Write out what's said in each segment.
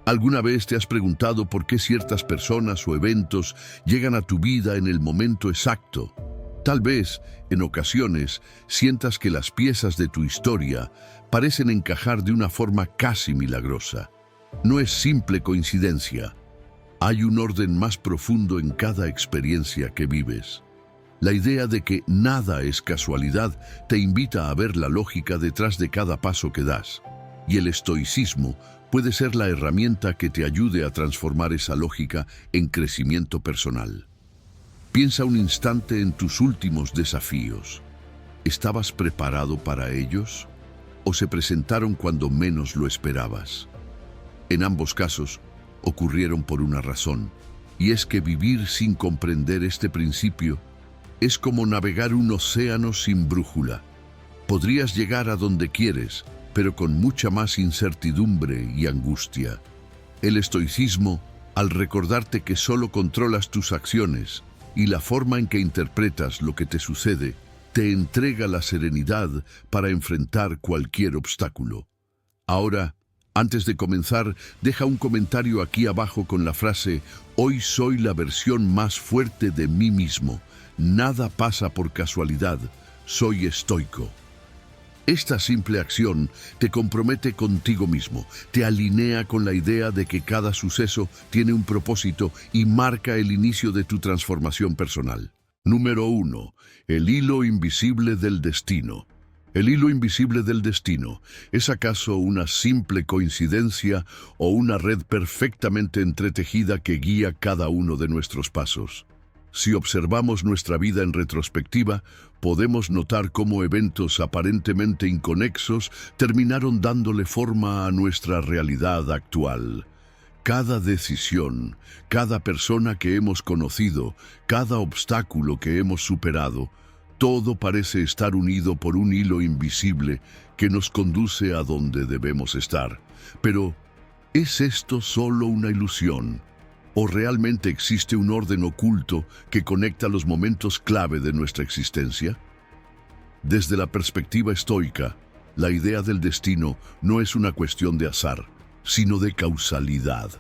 ¿Alguna vez te has preguntado por qué ciertas personas o eventos llegan a tu vida en el momento exacto? Tal vez, en ocasiones, sientas que las piezas de tu historia parecen encajar de una forma casi milagrosa. No es simple coincidencia. Hay un orden más profundo en cada experiencia que vives. La idea de que nada es casualidad te invita a ver la lógica detrás de cada paso que das. Y el estoicismo puede ser la herramienta que te ayude a transformar esa lógica en crecimiento personal. Piensa un instante en tus últimos desafíos. ¿Estabas preparado para ellos? ¿O se presentaron cuando menos lo esperabas? En ambos casos, ocurrieron por una razón, y es que vivir sin comprender este principio es como navegar un océano sin brújula. Podrías llegar a donde quieres, pero con mucha más incertidumbre y angustia. El estoicismo, al recordarte que solo controlas tus acciones y la forma en que interpretas lo que te sucede, te entrega la serenidad para enfrentar cualquier obstáculo. Ahora, antes de comenzar, deja un comentario aquí abajo con la frase: hoy soy la versión más fuerte de mí mismo. Nada pasa por casualidad. Soy estoico. Esta simple acción te compromete contigo mismo, te alinea con la idea de que cada suceso tiene un propósito y marca el inicio de tu transformación personal. Número 1. El hilo invisible del destino. El hilo invisible del destino, ¿es acaso una simple coincidencia o una red perfectamente entretejida que guía cada uno de nuestros pasos? Si observamos nuestra vida en retrospectiva, podemos notar cómo eventos aparentemente inconexos terminaron dándole forma a nuestra realidad actual. Cada decisión, cada persona que hemos conocido, cada obstáculo que hemos superado, todo parece estar unido por un hilo invisible que nos conduce a donde debemos estar. Pero, ¿es esto solo una ilusión? ¿O realmente existe un orden oculto que conecta los momentos clave de nuestra existencia? Desde la perspectiva estoica, la idea del destino no es una cuestión de azar, sino de causalidad.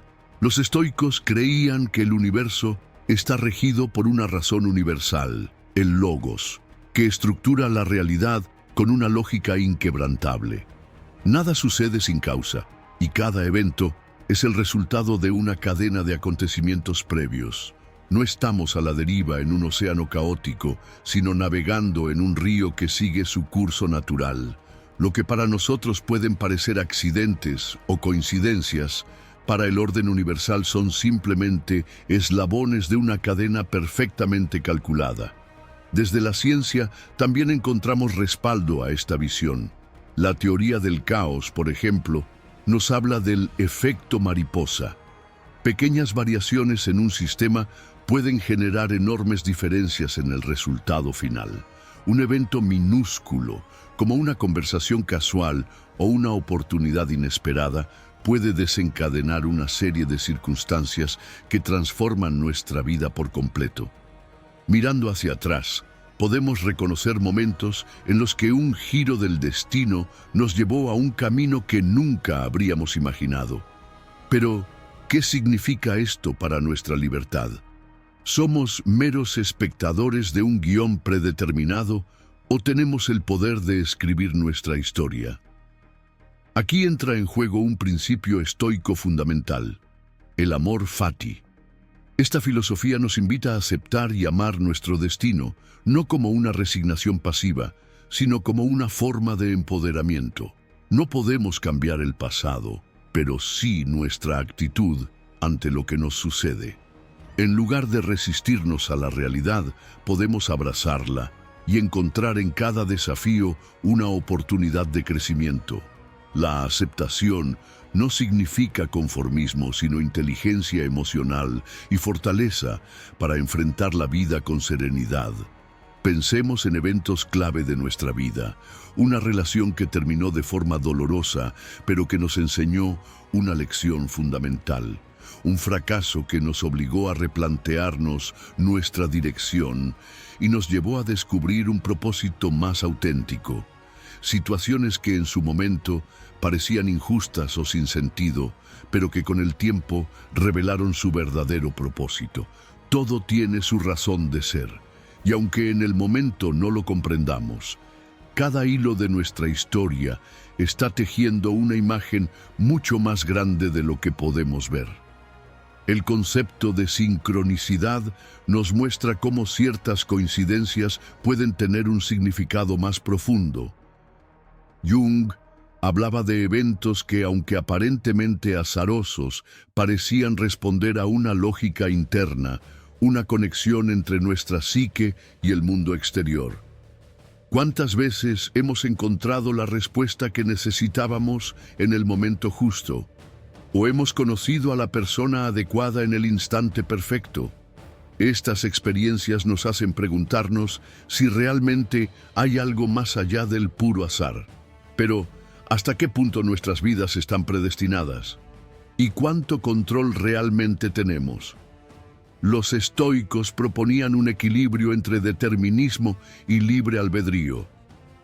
Los estoicos creían que el universo está regido por una razón universal, el logos, que estructura la realidad con una lógica inquebrantable. Nada sucede sin causa, y cada evento es el resultado de una cadena de acontecimientos previos. No estamos a la deriva en un océano caótico, sino navegando en un río que sigue su curso natural. Lo que para nosotros pueden parecer accidentes o coincidencias, para el orden universal son simplemente eslabones de una cadena perfectamente calculada. Desde la ciencia también encontramos respaldo a esta visión. La teoría del caos, por ejemplo, nos habla del efecto mariposa. Pequeñas variaciones en un sistema pueden generar enormes diferencias en el resultado final. Un evento minúsculo, como una conversación casual o una oportunidad inesperada, puede desencadenar una serie de circunstancias que transforman nuestra vida por completo. Mirando hacia atrás, podemos reconocer momentos en los que un giro del destino nos llevó a un camino que nunca habríamos imaginado. Pero, ¿qué significa esto para nuestra libertad? ¿Somos meros espectadores de un guión predeterminado o tenemos el poder de escribir nuestra historia? Aquí entra en juego un principio estoico fundamental: el amor fati. Esta filosofía nos invita a aceptar y amar nuestro destino, no como una resignación pasiva, sino como una forma de empoderamiento. No podemos cambiar el pasado, pero sí nuestra actitud ante lo que nos sucede. En lugar de resistirnos a la realidad, podemos abrazarla y encontrar en cada desafío una oportunidad de crecimiento. La aceptación no significa conformismo, sino inteligencia emocional y fortaleza para enfrentar la vida con serenidad. Pensemos en eventos clave de nuestra vida, una relación que terminó de forma dolorosa, pero que nos enseñó una lección fundamental, un fracaso que nos obligó a replantearnos nuestra dirección y nos llevó a descubrir un propósito más auténtico. Situaciones que en su momento parecían injustas o sin sentido, pero que con el tiempo revelaron su verdadero propósito. Todo tiene su razón de ser, y aunque en el momento no lo comprendamos, cada hilo de nuestra historia está tejiendo una imagen mucho más grande de lo que podemos ver. El concepto de sincronicidad nos muestra cómo ciertas coincidencias pueden tener un significado más profundo. Jung hablaba de eventos que, aunque aparentemente azarosos, parecían responder a una lógica interna, una conexión entre nuestra psique y el mundo exterior. ¿Cuántas veces hemos encontrado la respuesta que necesitábamos en el momento justo? ¿O hemos conocido a la persona adecuada en el instante perfecto? Estas experiencias nos hacen preguntarnos si realmente hay algo más allá del puro azar. Pero, ¿hasta qué punto nuestras vidas están predestinadas? ¿Y cuánto control realmente tenemos? Los estoicos proponían un equilibrio entre determinismo y libre albedrío.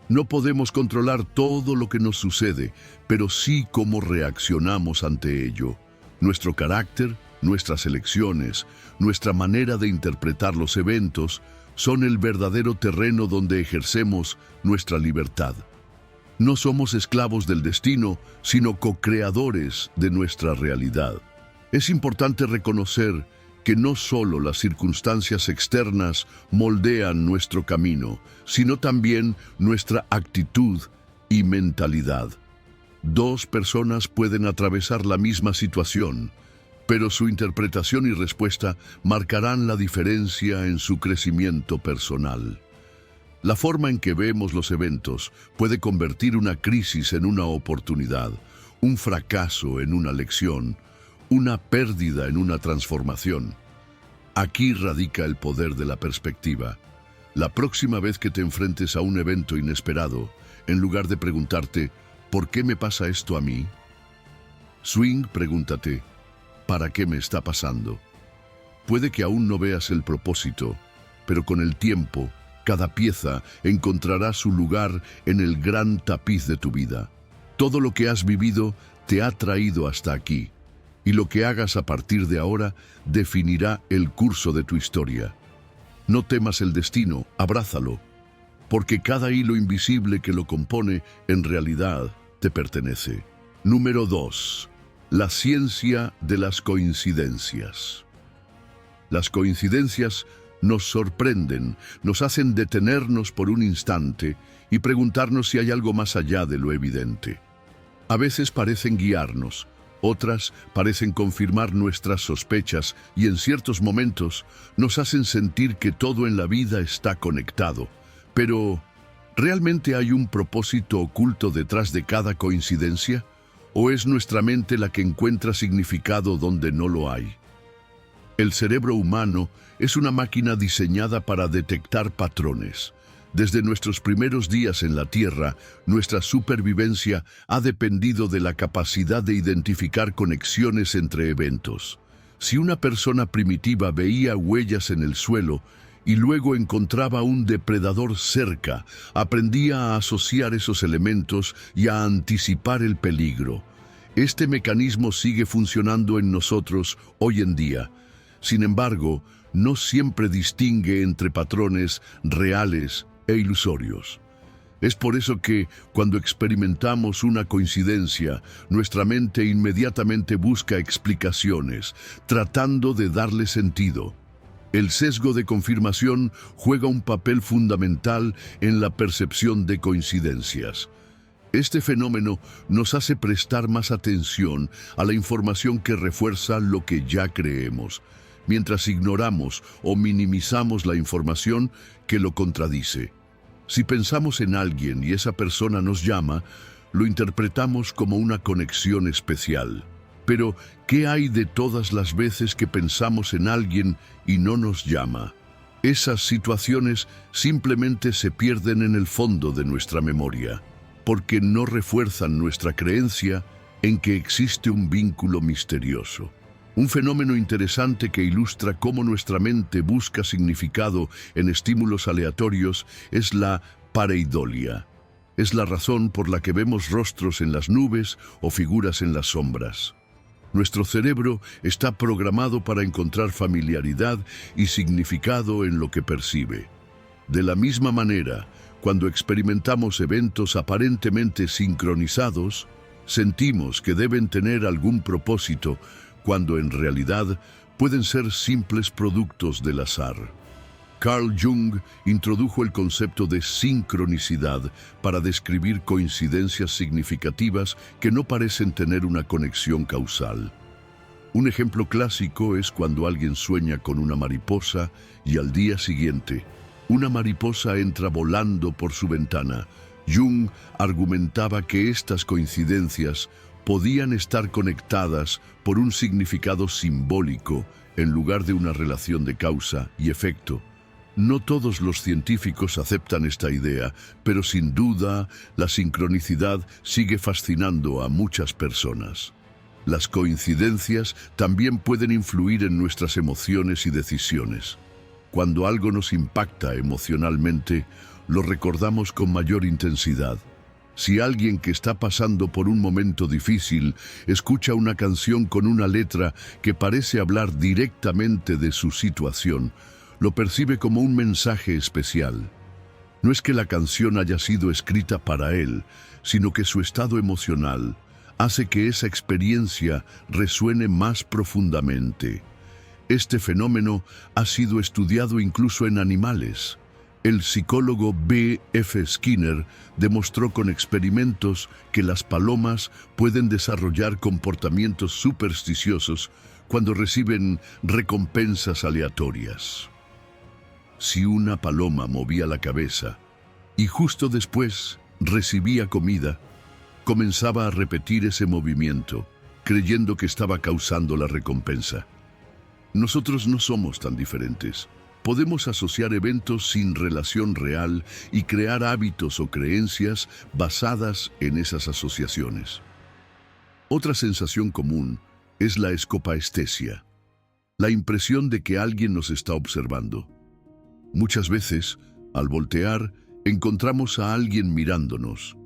No podemos controlar todo lo que nos sucede, pero sí cómo reaccionamos ante ello. Nuestro carácter, nuestras elecciones, nuestra manera de interpretar los eventos son el verdadero terreno donde ejercemos nuestra libertad. No somos esclavos del destino, sino co-creadores de nuestra realidad. Es importante reconocer que no solo las circunstancias externas moldean nuestro camino, sino también nuestra actitud y mentalidad. Dos personas pueden atravesar la misma situación, pero su interpretación y respuesta marcarán la diferencia en su crecimiento personal. La forma en que vemos los eventos puede convertir una crisis en una oportunidad, un fracaso en una lección, una pérdida en una transformación. Aquí radica el poder de la perspectiva. La próxima vez que te enfrentes a un evento inesperado, en lugar de preguntarte, ¿por qué me pasa esto a mí? Pregúntate, ¿para qué me está pasando? Puede que aún no veas el propósito, pero con el tiempo, cada pieza encontrará su lugar en el gran tapiz de tu vida. Todo lo que has vivido te ha traído hasta aquí, y lo que hagas a partir de ahora definirá el curso de tu historia. No temas el destino, abrázalo, porque cada hilo invisible que lo compone en realidad te pertenece. Número 2. La ciencia de las coincidencias. Las coincidencias nos sorprenden, nos hacen detenernos por un instante y preguntarnos si hay algo más allá de lo evidente. A veces parecen guiarnos, otras parecen confirmar nuestras sospechas y en ciertos momentos nos hacen sentir que todo en la vida está conectado. Pero, ¿realmente hay un propósito oculto detrás de cada coincidencia? ¿O es nuestra mente la que encuentra significado donde no lo hay? El cerebro humano es una máquina diseñada para detectar patrones. Desde nuestros primeros días en la Tierra, nuestra supervivencia ha dependido de la capacidad de identificar conexiones entre eventos. Si una persona primitiva veía huellas en el suelo y luego encontraba un depredador cerca, aprendía a asociar esos elementos y a anticipar el peligro. Este mecanismo sigue funcionando en nosotros hoy en día. Sin embargo, no siempre distingue entre patrones reales e ilusorios. Es por eso que, cuando experimentamos una coincidencia, nuestra mente inmediatamente busca explicaciones, tratando de darle sentido. El sesgo de confirmación juega un papel fundamental en la percepción de coincidencias. Este fenómeno nos hace prestar más atención a la información que refuerza lo que ya creemos, mientras ignoramos o minimizamos la información que lo contradice. Si pensamos en alguien y esa persona nos llama, lo interpretamos como una conexión especial. Pero, ¿qué hay de todas las veces que pensamos en alguien y no nos llama? Esas situaciones simplemente se pierden en el fondo de nuestra memoria, porque no refuerzan nuestra creencia en que existe un vínculo misterioso. Un fenómeno interesante que ilustra cómo nuestra mente busca significado en estímulos aleatorios es la pareidolia. es la razón por la que vemos rostros en las nubes o figuras en las sombras. Nuestro cerebro está programado para encontrar familiaridad y significado en lo que percibe. De la misma manera, cuando experimentamos eventos aparentemente sincronizados, sentimos que deben tener algún propósito, cuando en realidad pueden ser simples productos del azar. Carl Jung introdujo el concepto de sincronicidad para describir coincidencias significativas que no parecen tener una conexión causal. Un ejemplo clásico es cuando alguien sueña con una mariposa y al día siguiente, una mariposa entra volando por su ventana. Jung argumentaba que estas coincidencias podían estar conectadas por un significado simbólico en lugar de una relación de causa y efecto. No todos los científicos aceptan esta idea, pero sin duda la sincronicidad sigue fascinando a muchas personas. Las coincidencias también pueden influir en nuestras emociones y decisiones. Cuando algo nos impacta emocionalmente, lo recordamos con mayor intensidad. Si alguien que está pasando por un momento difícil escucha una canción con una letra que parece hablar directamente de su situación, lo percibe como un mensaje especial. No es que la canción haya sido escrita para él, sino que su estado emocional hace que esa experiencia resuene más profundamente. Este fenómeno ha sido estudiado incluso en animales. El psicólogo B. F. Skinner demostró con experimentos que las palomas pueden desarrollar comportamientos supersticiosos cuando reciben recompensas aleatorias. Si una paloma movía la cabeza y justo después recibía comida, comenzaba a repetir ese movimiento, creyendo que estaba causando la recompensa. Nosotros no somos tan diferentes. Podemos asociar eventos sin relación real y crear hábitos o creencias basadas en esas asociaciones. Otra sensación común es la escopaestesia, la impresión de que alguien nos está observando. Muchas veces, al voltear, encontramos a alguien mirándonos.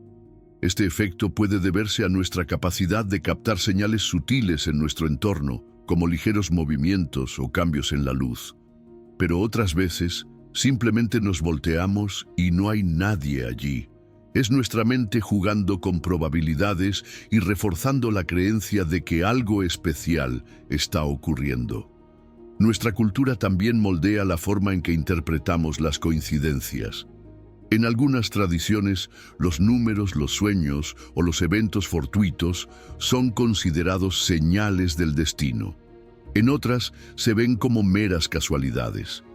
Este efecto puede deberse a nuestra capacidad de captar señales sutiles en nuestro entorno, como ligeros movimientos o cambios en la luz. Pero otras veces, simplemente nos volteamos y no hay nadie allí. Es nuestra mente jugando con probabilidades y reforzando la creencia de que algo especial está ocurriendo. Nuestra cultura también moldea la forma en que interpretamos las coincidencias. En algunas tradiciones, los números, los sueños o los eventos fortuitos son considerados señales del destino. En otras, se ven como meras casualidades.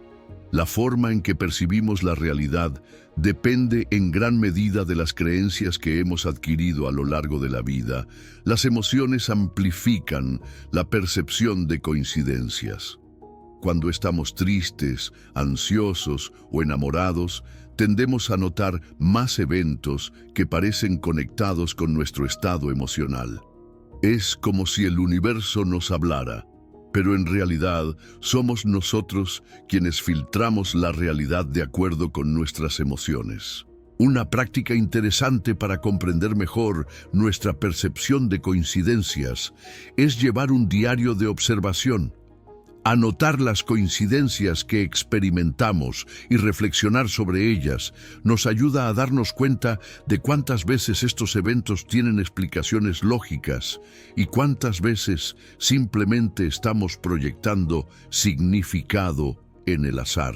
La forma en que percibimos la realidad depende en gran medida de las creencias que hemos adquirido a lo largo de la vida. Las emociones amplifican la percepción de coincidencias. Cuando estamos tristes, ansiosos o enamorados, tendemos a notar más eventos que parecen conectados con nuestro estado emocional. Es como si el universo nos hablara, pero en realidad somos nosotros quienes filtramos la realidad de acuerdo con nuestras emociones. Una práctica interesante para comprender mejor nuestra percepción de coincidencias es llevar un diario de observación. Anotar las coincidencias que experimentamos y reflexionar sobre ellas nos ayuda a darnos cuenta de cuántas veces estos eventos tienen explicaciones lógicas y cuántas veces simplemente estamos proyectando significado en el azar.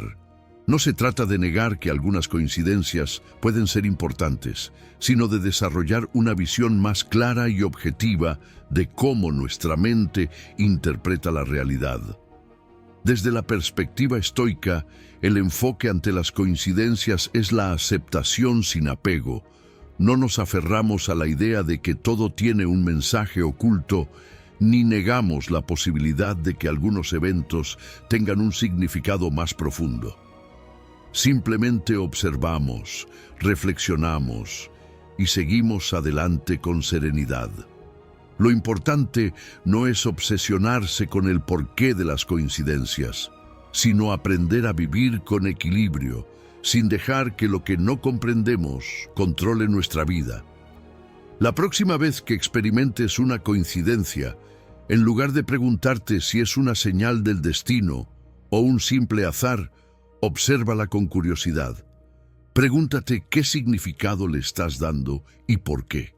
No se trata de negar que algunas coincidencias pueden ser importantes, sino de desarrollar una visión más clara y objetiva de cómo nuestra mente interpreta la realidad. Desde la perspectiva estoica, el enfoque ante las coincidencias es la aceptación sin apego. No nos aferramos a la idea de que todo tiene un mensaje oculto, ni negamos la posibilidad de que algunos eventos tengan un significado más profundo. Simplemente observamos, reflexionamos y seguimos adelante con serenidad. Lo importante no es obsesionarse con el porqué de las coincidencias, sino aprender a vivir con equilibrio, sin dejar que lo que no comprendemos controle nuestra vida. La próxima vez que experimentes una coincidencia, en lugar de preguntarte si es una señal del destino o un simple azar, obsérvala con curiosidad. Pregúntate qué significado le estás dando y por qué.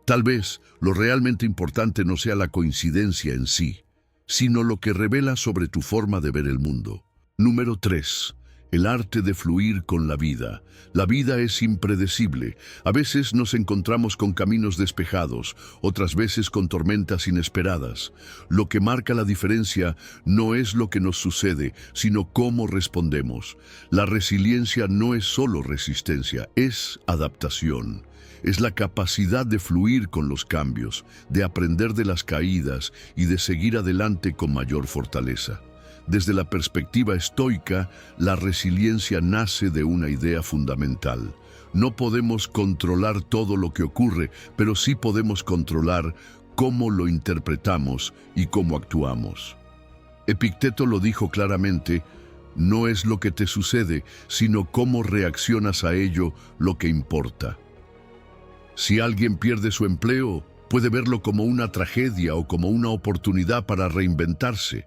Tal vez lo realmente importante no sea la coincidencia en sí, sino lo que revela sobre tu forma de ver el mundo. Número 3. El arte de fluir con la vida. La vida es impredecible. A veces nos encontramos con caminos despejados, otras veces con tormentas inesperadas. Lo que marca la diferencia no es lo que nos sucede, sino cómo respondemos. La resiliencia no es solo resistencia, es adaptación. Es la capacidad de fluir con los cambios, de aprender de las caídas y de seguir adelante con mayor fortaleza. Desde la perspectiva estoica, la resiliencia nace de una idea fundamental. No podemos controlar todo lo que ocurre, pero sí podemos controlar cómo lo interpretamos y cómo actuamos. Epicteto lo dijo claramente: no es lo que te sucede, sino cómo reaccionas a ello lo que importa. Si alguien pierde su empleo, puede verlo como una tragedia o como una oportunidad para reinventarse.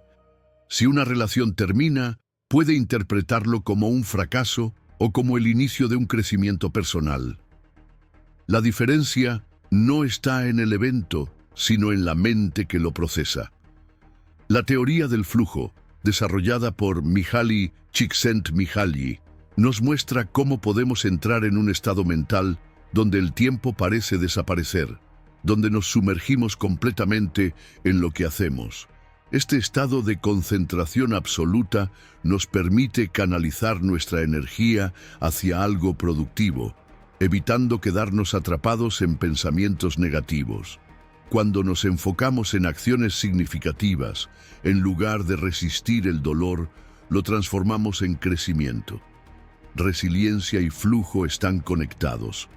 Si una relación termina, puede interpretarlo como un fracaso o como el inicio de un crecimiento personal. La diferencia no está en el evento, sino en la mente que lo procesa. La teoría del flujo, desarrollada por Mihaly Csikszentmihalyi, nos muestra cómo podemos entrar en un estado mental donde el tiempo parece desaparecer, donde nos sumergimos completamente en lo que hacemos. Este estado de concentración absoluta nos permite canalizar nuestra energía hacia algo productivo, evitando quedarnos atrapados en pensamientos negativos. Cuando nos enfocamos en acciones significativas, en lugar de resistir el dolor, lo transformamos en crecimiento. Resiliencia y flujo están conectados.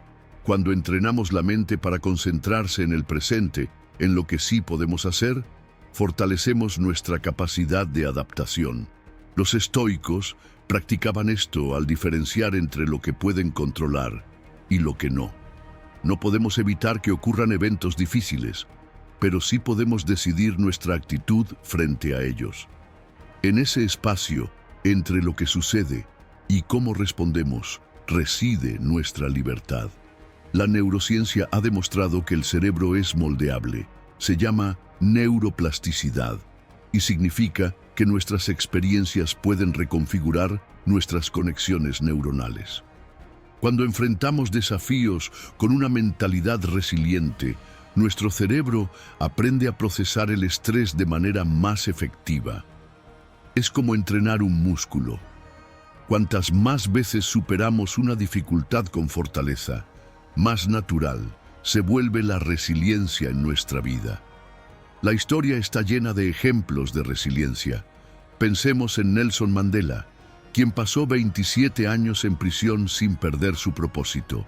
Cuando entrenamos la mente para concentrarse en el presente, en lo que sí podemos hacer, fortalecemos nuestra capacidad de adaptación. Los estoicos practicaban esto al diferenciar entre lo que pueden controlar y lo que no. No podemos evitar que ocurran eventos difíciles, pero sí podemos decidir nuestra actitud frente a ellos. En ese espacio, entre lo que sucede y cómo respondemos, reside nuestra libertad. La neurociencia ha demostrado que el cerebro es moldeable. Se llama neuroplasticidad y significa que nuestras experiencias pueden reconfigurar nuestras conexiones neuronales. Cuando enfrentamos desafíos con una mentalidad resiliente, nuestro cerebro aprende a procesar el estrés de manera más efectiva. Es como entrenar un músculo. Cuantas más veces superamos una dificultad con fortaleza, más natural se vuelve la resiliencia en nuestra vida. La historia está llena de ejemplos de resiliencia. Pensemos en Nelson Mandela, quien pasó 27 años en prisión sin perder su propósito.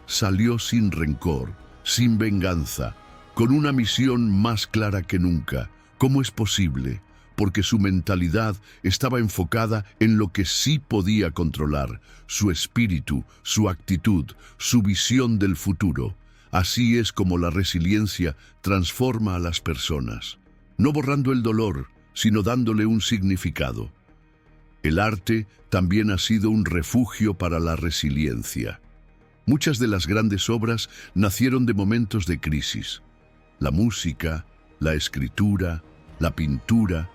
Salió sin rencor, sin venganza, con una misión más clara que nunca. ¿Cómo es posible? Porque su mentalidad estaba enfocada en lo que sí podía controlar, su espíritu, su actitud, su visión del futuro. Así es como la resiliencia transforma a las personas, no borrando el dolor, sino dándole un significado. El arte también ha sido un refugio para la resiliencia. Muchas de las grandes obras nacieron de momentos de crisis. La música, la escritura, la pintura,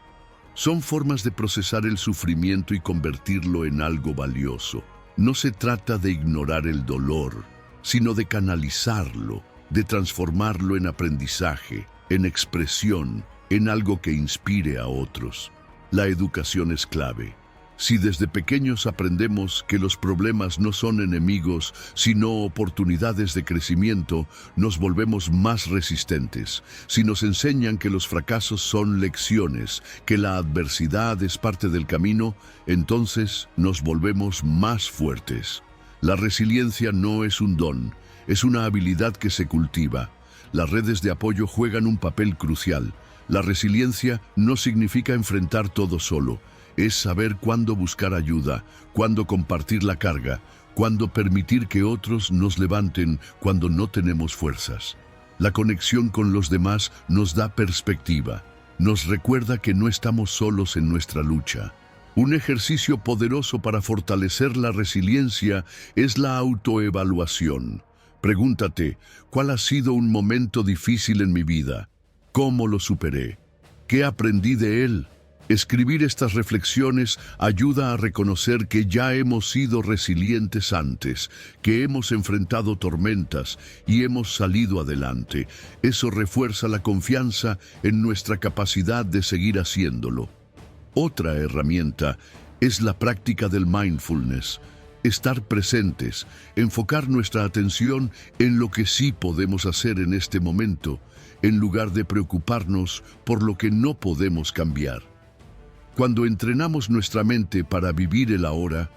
son formas de procesar el sufrimiento y convertirlo en algo valioso. No se trata de ignorar el dolor, sino de canalizarlo, de transformarlo en aprendizaje, en expresión, en algo que inspire a otros. La educación es clave. Si desde pequeños aprendemos que los problemas no son enemigos, sino oportunidades de crecimiento, nos volvemos más resistentes. Si nos enseñan que los fracasos son lecciones, que la adversidad es parte del camino, entonces nos volvemos más fuertes. La resiliencia no es un don, es una habilidad que se cultiva. Las redes de apoyo juegan un papel crucial. La resiliencia no significa enfrentar todo solo. Es saber cuándo buscar ayuda, cuándo compartir la carga, cuándo permitir que otros nos levanten cuando no tenemos fuerzas. La conexión con los demás nos da perspectiva, nos recuerda que no estamos solos en nuestra lucha. Un ejercicio poderoso para fortalecer la resiliencia es la autoevaluación. Pregúntate, ¿cuál ha sido un momento difícil en mi vida? ¿Cómo lo superé? ¿Qué aprendí de él? Escribir estas reflexiones ayuda a reconocer que ya hemos sido resilientes antes, que hemos enfrentado tormentas y hemos salido adelante. Eso refuerza la confianza en nuestra capacidad de seguir haciéndolo. Otra herramienta es la práctica del mindfulness. Estar presentes, enfocar nuestra atención en lo que sí podemos hacer en este momento, en lugar de preocuparnos por lo que no podemos cambiar. Cuando entrenamos nuestra mente para vivir el ahora,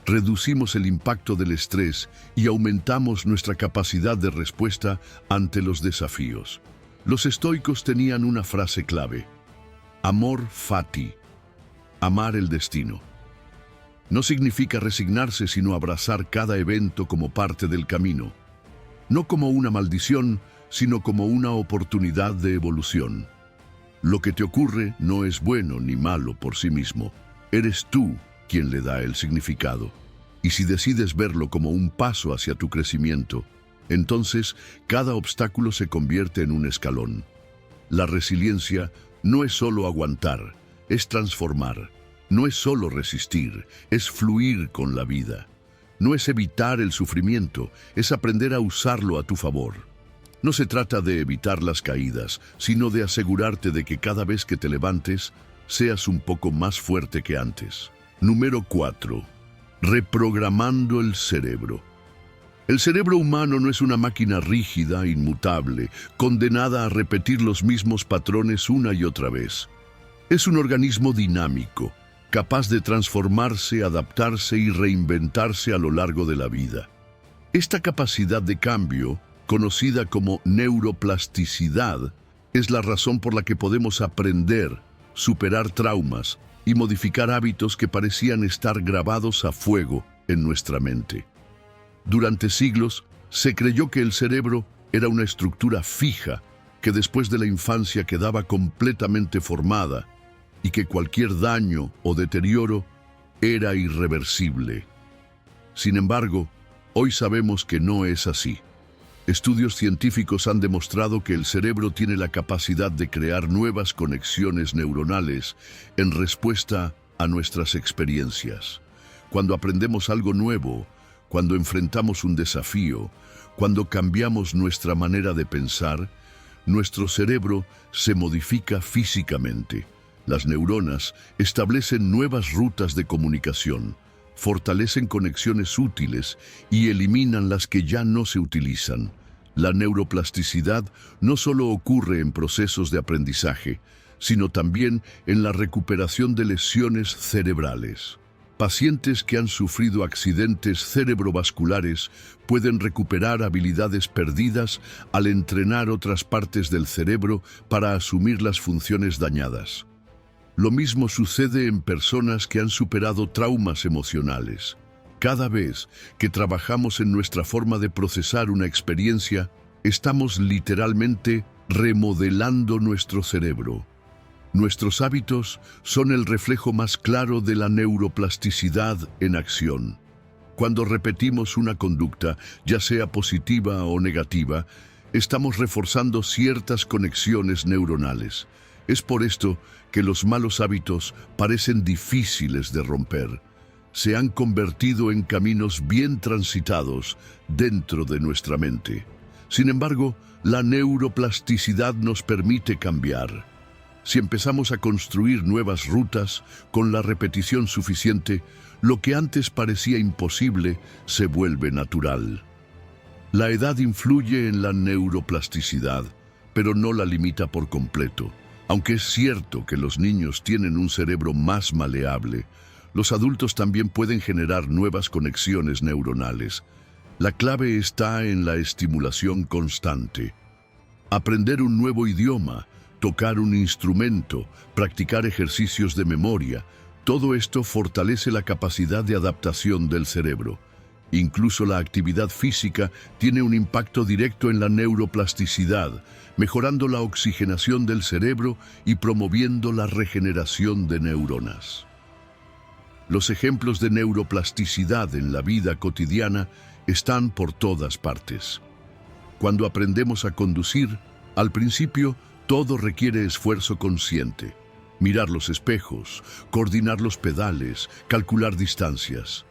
reducimos el impacto del estrés y aumentamos nuestra capacidad de respuesta ante los desafíos. Los estoicos tenían una frase clave: amor fati, amar el destino. No significa resignarse, sino abrazar cada evento como parte del camino. No como una maldición, sino como una oportunidad de evolución. Lo que te ocurre no es bueno ni malo por sí mismo. Eres tú quien le da el significado. Y si decides verlo como un paso hacia tu crecimiento, entonces cada obstáculo se convierte en un escalón. La resiliencia no es solo aguantar, es transformar. No es solo resistir, es fluir con la vida. No es evitar el sufrimiento, es aprender a usarlo a tu favor. No se trata de evitar las caídas, sino de asegurarte de que cada vez que te levantes, seas un poco más fuerte que antes. Número 4. Reprogramando el cerebro. El cerebro humano no es una máquina rígida, inmutable, condenada a repetir los mismos patrones una y otra vez. Es un organismo dinámico, capaz de transformarse, adaptarse y reinventarse a lo largo de la vida. Esta capacidad de cambio, conocida como neuroplasticidad, es la razón por la que podemos aprender, superar traumas y modificar hábitos que parecían estar grabados a fuego en nuestra mente. Durante siglos, se creyó que el cerebro era una estructura fija que después de la infancia quedaba completamente formada y que cualquier daño o deterioro era irreversible. Sin embargo, hoy sabemos que no es así. Estudios científicos han demostrado que el cerebro tiene la capacidad de crear nuevas conexiones neuronales en respuesta a nuestras experiencias. Cuando aprendemos algo nuevo, cuando enfrentamos un desafío, cuando cambiamos nuestra manera de pensar, nuestro cerebro se modifica físicamente. Las neuronas establecen nuevas rutas de comunicación, fortalecen conexiones útiles y eliminan las que ya no se utilizan. La neuroplasticidad no solo ocurre en procesos de aprendizaje, sino también en la recuperación de lesiones cerebrales. Pacientes que han sufrido accidentes cerebrovasculares pueden recuperar habilidades perdidas al entrenar otras partes del cerebro para asumir las funciones dañadas. Lo mismo sucede en personas que han superado traumas emocionales. Cada vez que trabajamos en nuestra forma de procesar una experiencia, estamos literalmente remodelando nuestro cerebro. Nuestros hábitos son el reflejo más claro de la neuroplasticidad en acción. Cuando repetimos una conducta, ya sea positiva o negativa, estamos reforzando ciertas conexiones neuronales. Es por esto que los malos hábitos parecen difíciles de romper. Se han convertido en caminos bien transitados dentro de nuestra mente. Sin embargo, la neuroplasticidad nos permite cambiar. Si empezamos a construir nuevas rutas con la repetición suficiente, lo que antes parecía imposible se vuelve natural. La edad influye en la neuroplasticidad, pero no la limita por completo. Aunque es cierto que los niños tienen un cerebro más maleable, los adultos también pueden generar nuevas conexiones neuronales. La clave está en la estimulación constante. Aprender un nuevo idioma, tocar un instrumento, practicar ejercicios de memoria, Todo esto fortalece la capacidad de adaptación del cerebro. Incluso la actividad física tiene un impacto directo en la neuroplasticidad, mejorando la oxigenación del cerebro y promoviendo la regeneración de neuronas. Los ejemplos de neuroplasticidad en la vida cotidiana están por todas partes. Cuando aprendemos a conducir, al principio todo requiere esfuerzo consciente. Mirar los espejos, coordinar los pedales, calcular distancias.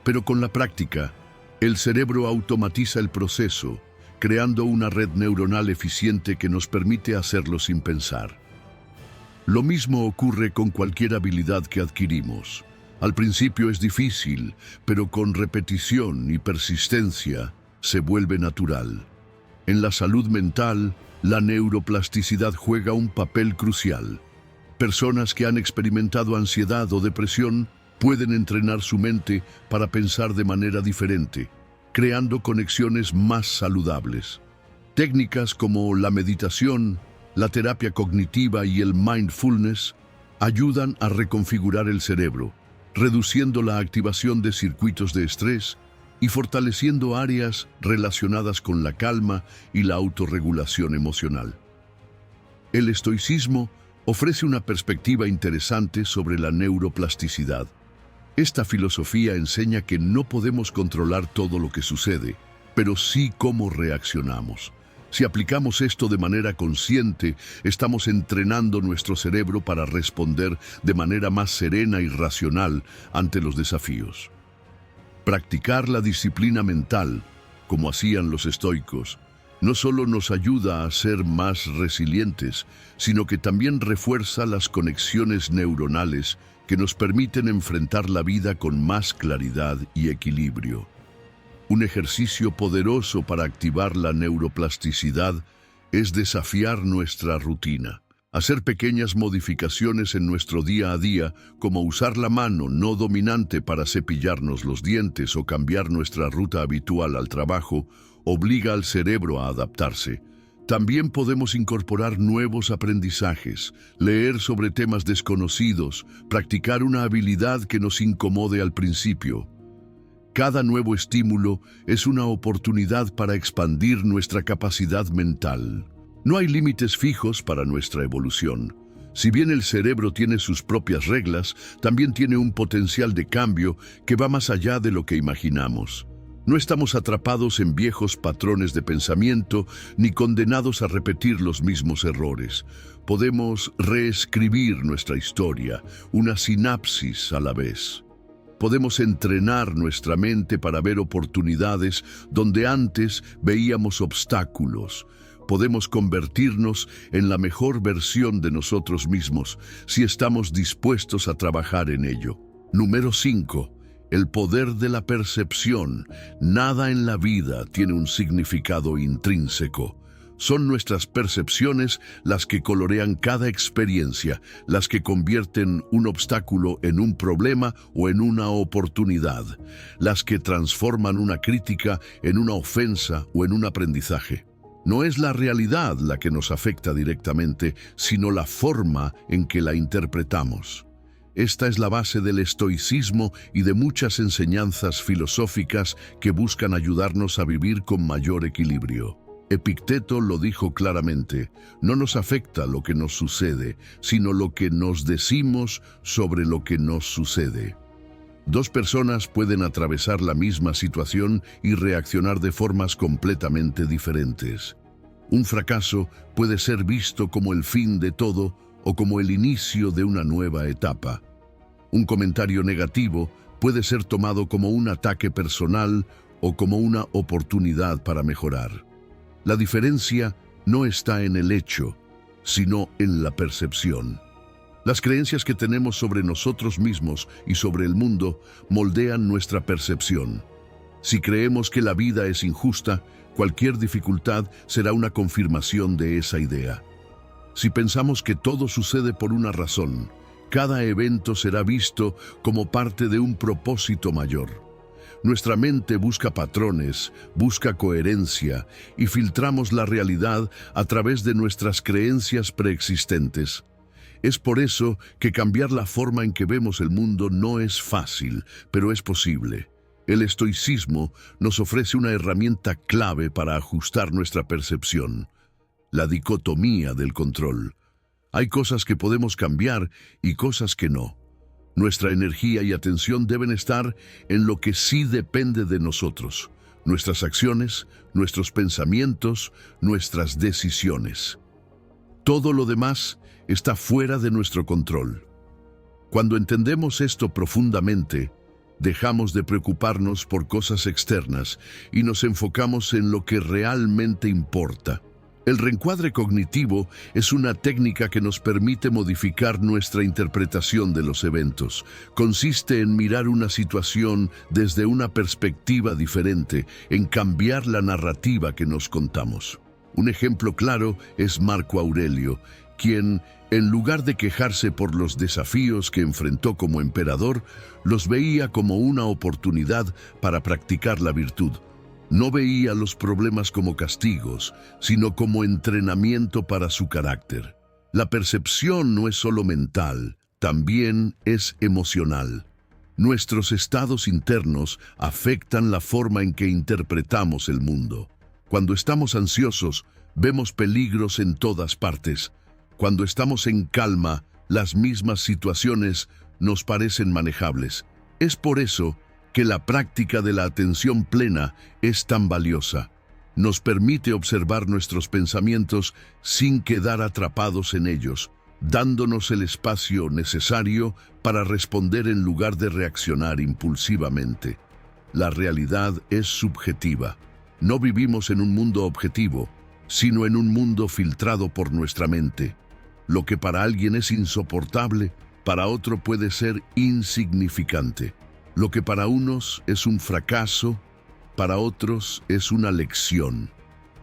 Pero con la práctica, el cerebro automatiza el proceso, creando una red neuronal eficiente que nos permite hacerlo sin pensar. Lo mismo ocurre con cualquier habilidad que adquirimos. Al principio es difícil, pero con repetición y persistencia se vuelve natural. En la salud mental, la neuroplasticidad juega un papel crucial. Personas que han experimentado ansiedad o depresión pueden entrenar su mente para pensar de manera diferente, creando conexiones más saludables. Técnicas como la meditación, la terapia cognitiva y el mindfulness ayudan a reconfigurar el cerebro, reduciendo la activación de circuitos de estrés y fortaleciendo áreas relacionadas con la calma y la autorregulación emocional. El estoicismo ofrece una perspectiva interesante sobre la neuroplasticidad. Esta filosofía enseña que no podemos controlar todo lo que sucede, pero sí cómo reaccionamos. Si aplicamos esto de manera consciente, estamos entrenando nuestro cerebro para responder de manera más serena y racional ante los desafíos. Practicar la disciplina mental, como hacían los estoicos, no solo nos ayuda a ser más resilientes, sino que también refuerza las conexiones neuronales que nos permiten enfrentar la vida con más claridad y equilibrio. Un ejercicio poderoso para activar la neuroplasticidad es desafiar nuestra rutina. Hacer pequeñas modificaciones en nuestro día a día, como usar la mano no dominante para cepillarnos los dientes o cambiar nuestra ruta habitual al trabajo, obliga al cerebro a adaptarse. También podemos incorporar nuevos aprendizajes, leer sobre temas desconocidos, practicar una habilidad que nos incomode al principio. Cada nuevo estímulo es una oportunidad para expandir nuestra capacidad mental. No hay límites fijos para nuestra evolución. Si bien el cerebro tiene sus propias reglas, también tiene un potencial de cambio que va más allá de lo que imaginamos. No estamos atrapados en viejos patrones de pensamiento ni condenados a repetir los mismos errores. Podemos reescribir nuestra historia, una sinapsis a la vez. Podemos entrenar nuestra mente para ver oportunidades donde antes veíamos obstáculos. Podemos convertirnos en la mejor versión de nosotros mismos si estamos dispuestos a trabajar en ello. Número 5. El poder de la percepción. Nada en la vida tiene un significado intrínseco. Son nuestras percepciones las que colorean cada experiencia, las que convierten un obstáculo en un problema o en una oportunidad, las que transforman una crítica en una ofensa o en un aprendizaje. No es la realidad la que nos afecta directamente, sino la forma en que la interpretamos. Esta es la base del estoicismo y de muchas enseñanzas filosóficas que buscan ayudarnos a vivir con mayor equilibrio. Epicteto lo dijo claramente: no nos afecta lo que nos sucede, sino lo que nos decimos sobre lo que nos sucede. Dos personas pueden atravesar la misma situación y reaccionar de formas completamente diferentes. Un fracaso puede ser visto como el fin de todo o como el inicio de una nueva etapa. Un comentario negativo puede ser tomado como un ataque personal o como una oportunidad para mejorar. La diferencia no está en el hecho, sino en la percepción. Las creencias que tenemos sobre nosotros mismos y sobre el mundo moldean nuestra percepción. Si creemos que la vida es injusta, cualquier dificultad será una confirmación de esa idea. Si pensamos que todo sucede por una razón, cada evento será visto como parte de un propósito mayor. Nuestra mente busca patrones, busca coherencia y filtramos la realidad a través de nuestras creencias preexistentes. Es por eso que cambiar la forma en que vemos el mundo no es fácil, pero es posible. El estoicismo nos ofrece una herramienta clave para ajustar nuestra percepción: la dicotomía del control. Hay cosas que podemos cambiar y cosas que no. Nuestra energía y atención deben estar en lo que sí depende de nosotros: nuestras acciones, nuestros pensamientos, nuestras decisiones. Todo lo demás está fuera de nuestro control. Cuando entendemos esto profundamente, dejamos de preocuparnos por cosas externas y nos enfocamos en lo que realmente importa. El reencuadre cognitivo es una técnica que nos permite modificar nuestra interpretación de los eventos. Consiste en mirar una situación desde una perspectiva diferente, en cambiar la narrativa que nos contamos. Un ejemplo claro es Marco Aurelio, quien, en lugar de quejarse por los desafíos que enfrentó como emperador, los veía como una oportunidad para practicar la virtud. No veía los problemas como castigos, sino como entrenamiento para su carácter. La percepción no es solo mental, también es emocional. Nuestros estados internos afectan la forma en que interpretamos el mundo. Cuando estamos ansiosos, vemos peligros en todas partes. Cuando estamos en calma, las mismas situaciones nos parecen manejables. Es por eso que la práctica de la atención plena es tan valiosa. Nos permite observar nuestros pensamientos sin quedar atrapados en ellos, dándonos el espacio necesario para responder en lugar de reaccionar impulsivamente. La realidad es subjetiva. No vivimos en un mundo objetivo, sino en un mundo filtrado por nuestra mente. Lo que para alguien es insoportable, para otro puede ser insignificante. Lo que para unos es un fracaso, para otros es una lección.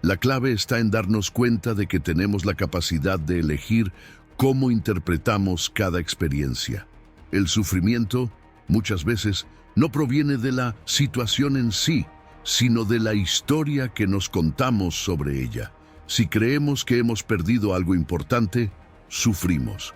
La clave está en darnos cuenta de que tenemos la capacidad de elegir cómo interpretamos cada experiencia. El sufrimiento, muchas veces, no proviene de la situación en sí, sino de la historia que nos contamos sobre ella. Si creemos que hemos perdido algo importante, sufrimos.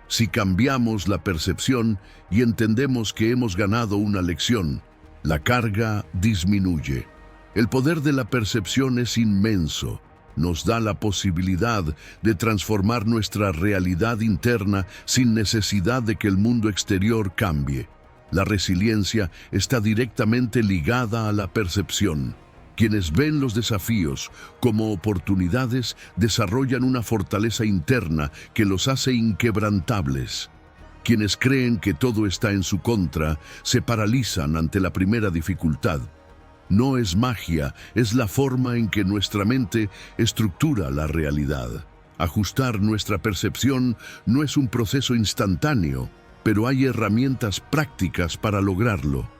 Si cambiamos la percepción y entendemos que hemos ganado una lección, la carga disminuye. El poder de la percepción es inmenso. Nos da la posibilidad de transformar nuestra realidad interna sin necesidad de que el mundo exterior cambie. La resiliencia está directamente ligada a la percepción. Quienes ven los desafíos como oportunidades desarrollan una fortaleza interna que los hace inquebrantables. Quienes creen que todo está en su contra se paralizan ante la primera dificultad. No es magia, es la forma en que nuestra mente estructura la realidad. Ajustar nuestra percepción no es un proceso instantáneo, pero hay herramientas prácticas para lograrlo.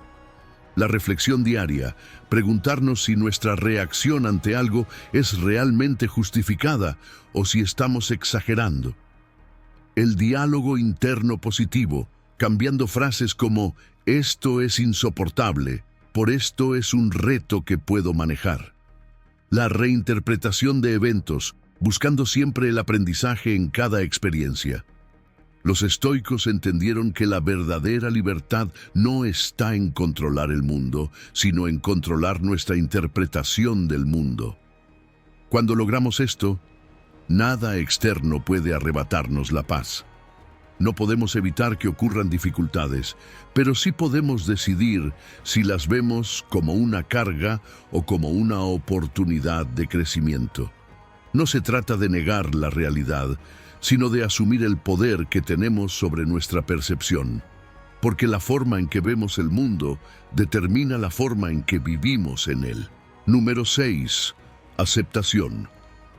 La reflexión diaria, preguntarnos si nuestra reacción ante algo es realmente justificada o si estamos exagerando. El diálogo interno positivo, cambiando frases como «esto es insoportable», «por esto es un reto que puedo manejar». La reinterpretación de eventos, buscando siempre el aprendizaje en cada experiencia. Los estoicos entendieron que la verdadera libertad no está en controlar el mundo, sino en controlar nuestra interpretación del mundo. Cuando logramos esto, nada externo puede arrebatarnos la paz. No podemos evitar que ocurran dificultades, pero sí podemos decidir si las vemos como una carga o como una oportunidad de crecimiento. No se trata de negar la realidad, sino de asumir el poder que tenemos sobre nuestra percepción, porque la forma en que vemos el mundo determina la forma en que vivimos en él. Número 6. Aceptación,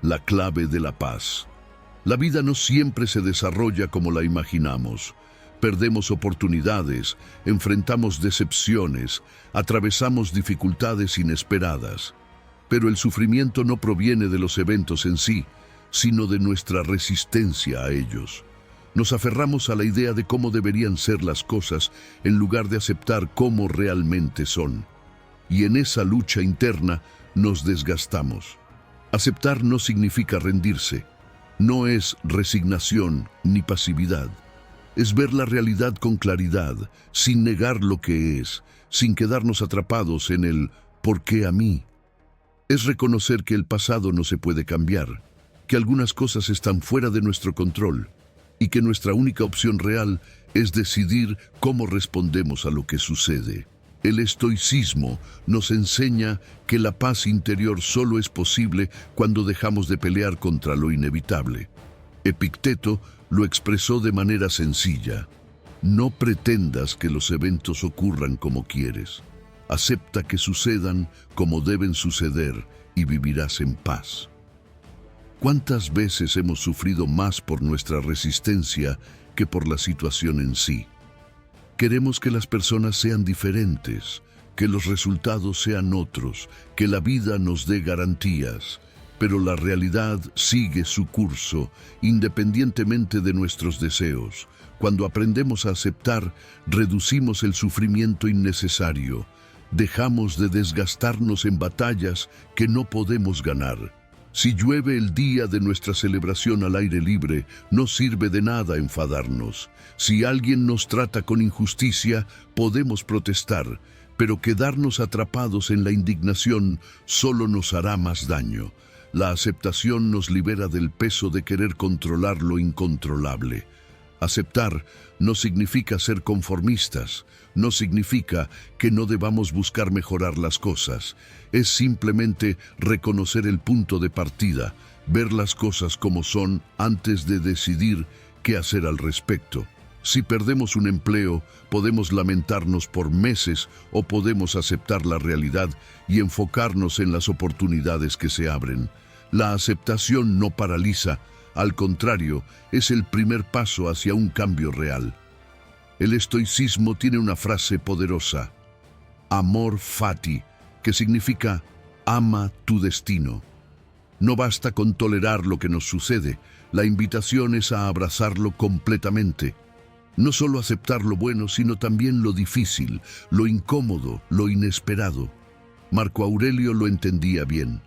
la clave de la paz. La vida no siempre se desarrolla como la imaginamos. Perdemos oportunidades, enfrentamos decepciones, atravesamos dificultades inesperadas. Pero el sufrimiento no proviene de los eventos en sí, sino de nuestra resistencia a ellos. Nos aferramos a la idea de cómo deberían ser las cosas en lugar de aceptar cómo realmente son. Y en esa lucha interna nos desgastamos. Aceptar no significa rendirse, No es resignación ni pasividad. Es ver la realidad con claridad, sin negar lo que es, sin quedarnos atrapados en el ¿por qué a mí? Es reconocer que el pasado no se puede cambiar, que algunas cosas están fuera de nuestro control y que nuestra única opción real es decidir cómo respondemos a lo que sucede. El estoicismo nos enseña que la paz interior solo es posible cuando dejamos de pelear contra lo inevitable. Epicteto lo expresó de manera sencilla. No pretendas que los eventos ocurran como quieres. Acepta que sucedan como deben suceder y vivirás en paz. ¿Cuántas veces hemos sufrido más por nuestra resistencia que por la situación en sí? Queremos que las personas sean diferentes, que los resultados sean otros, que la vida nos dé garantías, pero la realidad sigue su curso independientemente de nuestros deseos. Cuando aprendemos a aceptar, reducimos el sufrimiento innecesario, dejamos de desgastarnos en batallas que no podemos ganar. Si llueve el día de nuestra celebración al aire libre, no sirve de nada enfadarnos. Si alguien nos trata con injusticia, podemos protestar, pero quedarnos atrapados en la indignación solo nos hará más daño. La aceptación nos libera del peso de querer controlar lo incontrolable. Aceptar no significa ser conformistas, no significa que no debamos buscar mejorar las cosas. Es simplemente reconocer el punto de partida, ver las cosas como son antes de decidir qué hacer al respecto. Si perdemos un empleo, podemos lamentarnos por meses o podemos aceptar la realidad y enfocarnos en las oportunidades que se abren. La aceptación no paraliza, al contrario, es el primer paso hacia un cambio real. El estoicismo tiene una frase poderosa, amor fati, que significa ama tu destino. No basta con tolerar lo que nos sucede, la invitación es a abrazarlo completamente. No solo aceptar lo bueno, sino también lo difícil, lo incómodo, lo inesperado. Marco Aurelio lo entendía bien.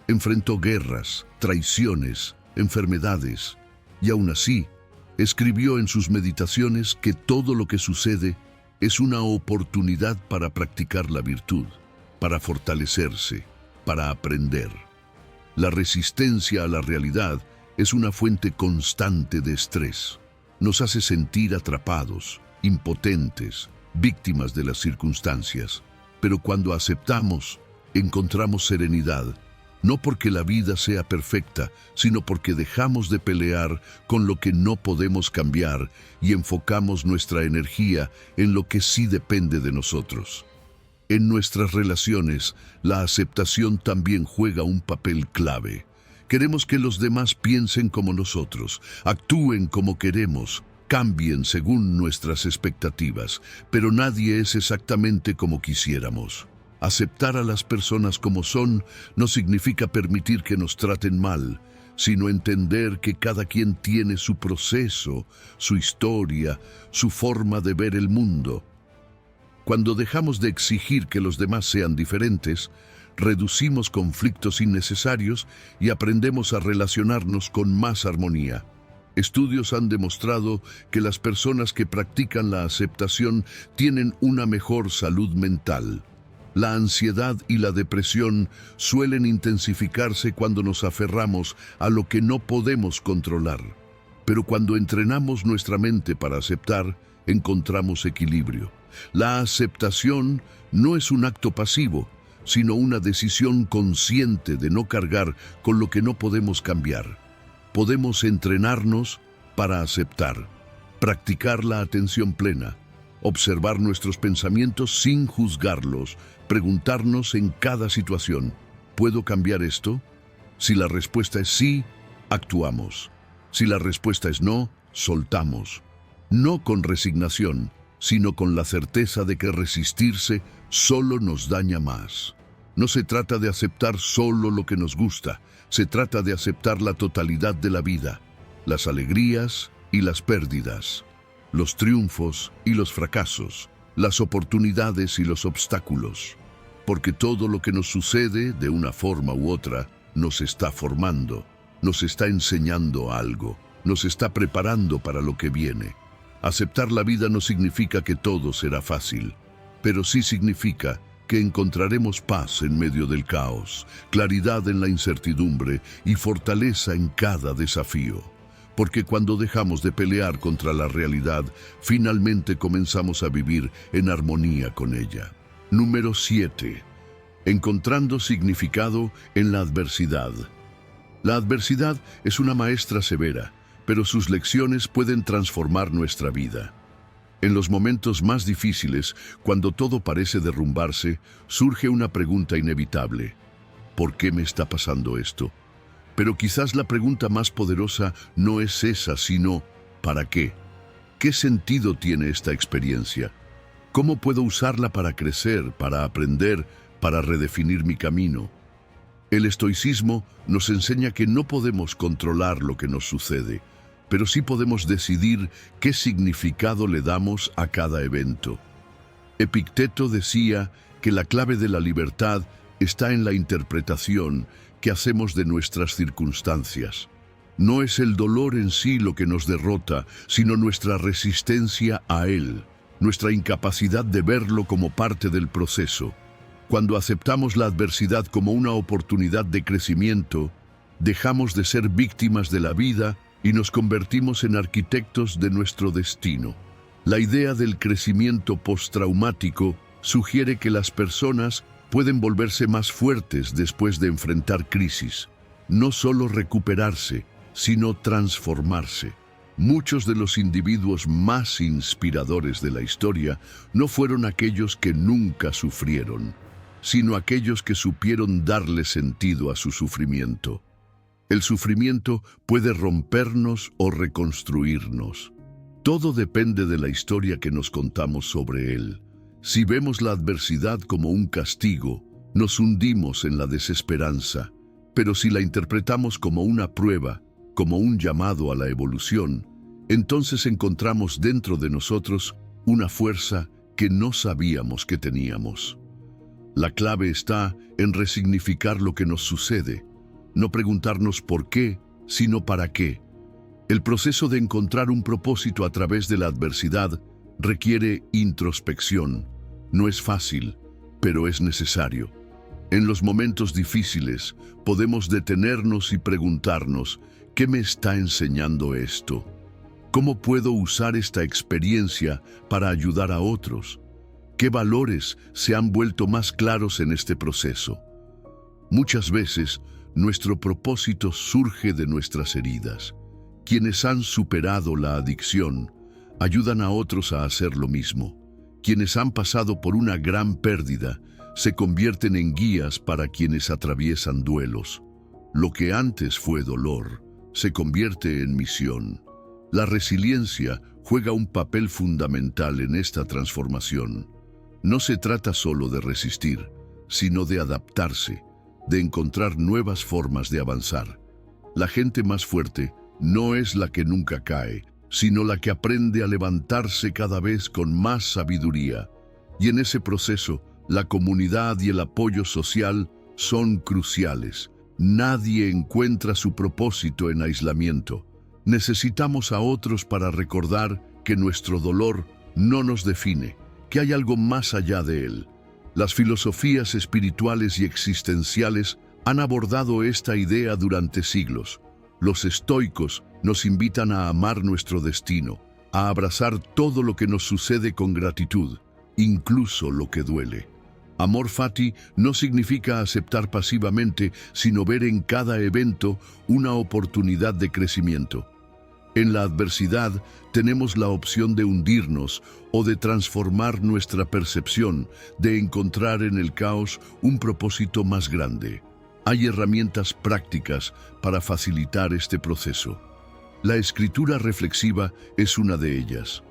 Enfrentó guerras, traiciones, enfermedades, y aún así, escribió en sus meditaciones que todo lo que sucede es una oportunidad para practicar la virtud, para fortalecerse, para aprender. La resistencia a la realidad es una fuente constante de estrés. Nos hace sentir atrapados, impotentes, víctimas de las circunstancias. Pero cuando aceptamos, encontramos serenidad, no porque la vida sea perfecta, sino porque dejamos de pelear con lo que no podemos cambiar y enfocamos nuestra energía en lo que sí depende de nosotros. En nuestras relaciones, la aceptación también juega un papel clave. Queremos que los demás piensen como nosotros, actúen como queremos, cambien según nuestras expectativas, pero nadie es exactamente como quisiéramos. Aceptar a las personas como son no significa permitir que nos traten mal, sino entender que cada quien tiene su proceso, su historia, su forma de ver el mundo. Cuando dejamos de exigir que los demás sean diferentes, reducimos conflictos innecesarios y aprendemos a relacionarnos con más armonía. Estudios han demostrado que las personas que practican la aceptación tienen una mejor salud mental. La ansiedad y la depresión suelen intensificarse cuando nos aferramos a lo que no podemos controlar. Pero cuando entrenamos nuestra mente para aceptar, encontramos equilibrio. La aceptación no es un acto pasivo, sino una decisión consciente de no cargar con lo que no podemos cambiar. Podemos entrenarnos para aceptar, practicar la atención plena, observar nuestros pensamientos sin juzgarlos, preguntarnos en cada situación, ¿puedo cambiar esto? Si la respuesta es sí, actuamos. Si la respuesta es no, soltamos. No con resignación, sino con la certeza de que resistirse solo nos daña más. No se trata de aceptar solo lo que nos gusta, se trata de aceptar la totalidad de la vida, las alegrías y las pérdidas, los triunfos y los fracasos, las oportunidades y los obstáculos, porque todo lo que nos sucede de una forma u otra nos está formando. nos está enseñando algo, nos está preparando para lo que viene. Aceptar la vida no significa que todo será fácil, pero sí significa que encontraremos paz en medio del caos, claridad en la incertidumbre y fortaleza en cada desafío. Porque cuando dejamos de pelear contra la realidad, finalmente comenzamos a vivir en armonía con ella. Número 7. Encontrando significado en la adversidad. La adversidad es una maestra severa, pero sus lecciones pueden transformar nuestra vida. En los momentos más difíciles, cuando todo parece derrumbarse, surge una pregunta inevitable. ¿Por qué me está pasando esto? Pero quizás la pregunta más poderosa no es esa, sino ¿para qué? ¿Qué sentido tiene esta experiencia? ¿Cómo puedo usarla para crecer, para aprender, para redefinir mi camino? El estoicismo nos enseña que no podemos controlar lo que nos sucede, pero sí podemos decidir qué significado le damos a cada evento. Epicteto decía que la clave de la libertad está en la interpretación que hacemos de nuestras circunstancias. No es el dolor en sí lo que nos derrota, sino nuestra resistencia a él, nuestra incapacidad de verlo como parte del proceso. Cuando aceptamos la adversidad como una oportunidad de crecimiento, dejamos de ser víctimas de la vida y nos convertimos en arquitectos de nuestro destino. La idea del crecimiento postraumático sugiere que las personas pueden volverse más fuertes después de enfrentar crisis. No solo recuperarse, sino transformarse. Muchos de los individuos más inspiradores de la historia no fueron aquellos que nunca sufrieron, sino aquellos que supieron darle sentido a su sufrimiento. El sufrimiento puede rompernos o reconstruirnos. Todo depende de la historia que nos contamos sobre él. Si vemos la adversidad como un castigo, nos hundimos en la desesperanza. Pero si la interpretamos como una prueba, como un llamado a la evolución, entonces encontramos dentro de nosotros una fuerza que no sabíamos que teníamos. La clave está en resignificar lo que nos sucede. No preguntarnos por qué, sino para qué. El proceso de encontrar un propósito a través de la adversidad requiere introspección. No es fácil, pero es necesario. En los momentos difíciles podemos detenernos y preguntarnos, ¿qué me está enseñando esto? ¿Cómo puedo usar esta experiencia para ayudar a otros? ¿Qué valores se han vuelto más claros en este proceso? Muchas veces, nuestro propósito surge de nuestras heridas. Quienes han superado la adicción ayudan a otros a hacer lo mismo. Quienes han pasado por una gran pérdida se convierten en guías para quienes atraviesan duelos. Lo que antes fue dolor se convierte en misión. La resiliencia juega un papel fundamental en esta transformación. No se trata solo de resistir, sino de adaptarse, de encontrar nuevas formas de avanzar. La gente más fuerte no es la que nunca cae, sino la que aprende a levantarse cada vez con más sabiduría. Y en ese proceso, la comunidad y el apoyo social son cruciales. Nadie encuentra su propósito en aislamiento. Necesitamos a otros para recordar que nuestro dolor no nos define, que hay algo más allá de él. Las filosofías espirituales y existenciales han abordado esta idea durante siglos. Los estoicos nos invitan a amar nuestro destino, a abrazar todo lo que nos sucede con gratitud, incluso lo que duele. Amor fati no significa aceptar pasivamente, sino ver en cada evento una oportunidad de crecimiento. En la adversidad tenemos la opción de hundirnos o de transformar nuestra percepción, de encontrar en el caos un propósito más grande. Hay herramientas prácticas para facilitar este proceso. La escritura reflexiva es una de ellas.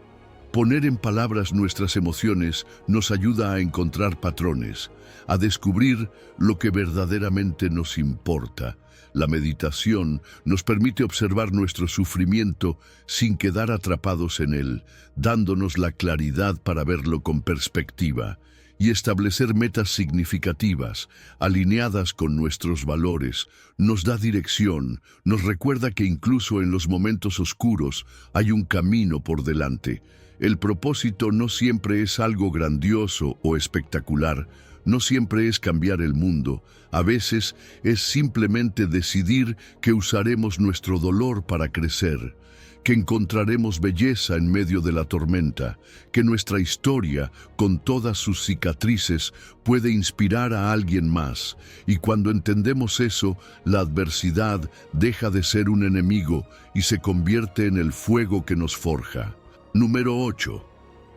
Poner en palabras nuestras emociones nos ayuda a encontrar patrones, a descubrir lo que verdaderamente nos importa. La meditación nos permite observar nuestro sufrimiento sin quedar atrapados en él, dándonos la claridad para verlo con perspectiva. y establecer metas significativas, alineadas con nuestros valores, nos da dirección, nos recuerda que incluso en los momentos oscuros hay un camino por delante. El propósito no siempre es algo grandioso o espectacular, no siempre es cambiar el mundo, a veces es simplemente decidir que usaremos nuestro dolor para crecer, que encontraremos belleza en medio de la tormenta, que nuestra historia, con todas sus cicatrices, puede inspirar a alguien más, y cuando entendemos eso, la adversidad deja de ser un enemigo y se convierte en el fuego que nos forja. Número 8.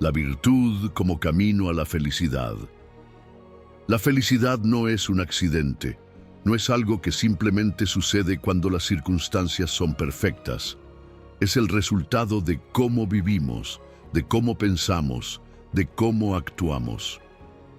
La virtud como camino a la felicidad. La felicidad no es un accidente, no es algo que simplemente sucede cuando las circunstancias son perfectas. Es el resultado de cómo vivimos, de cómo pensamos, de cómo actuamos.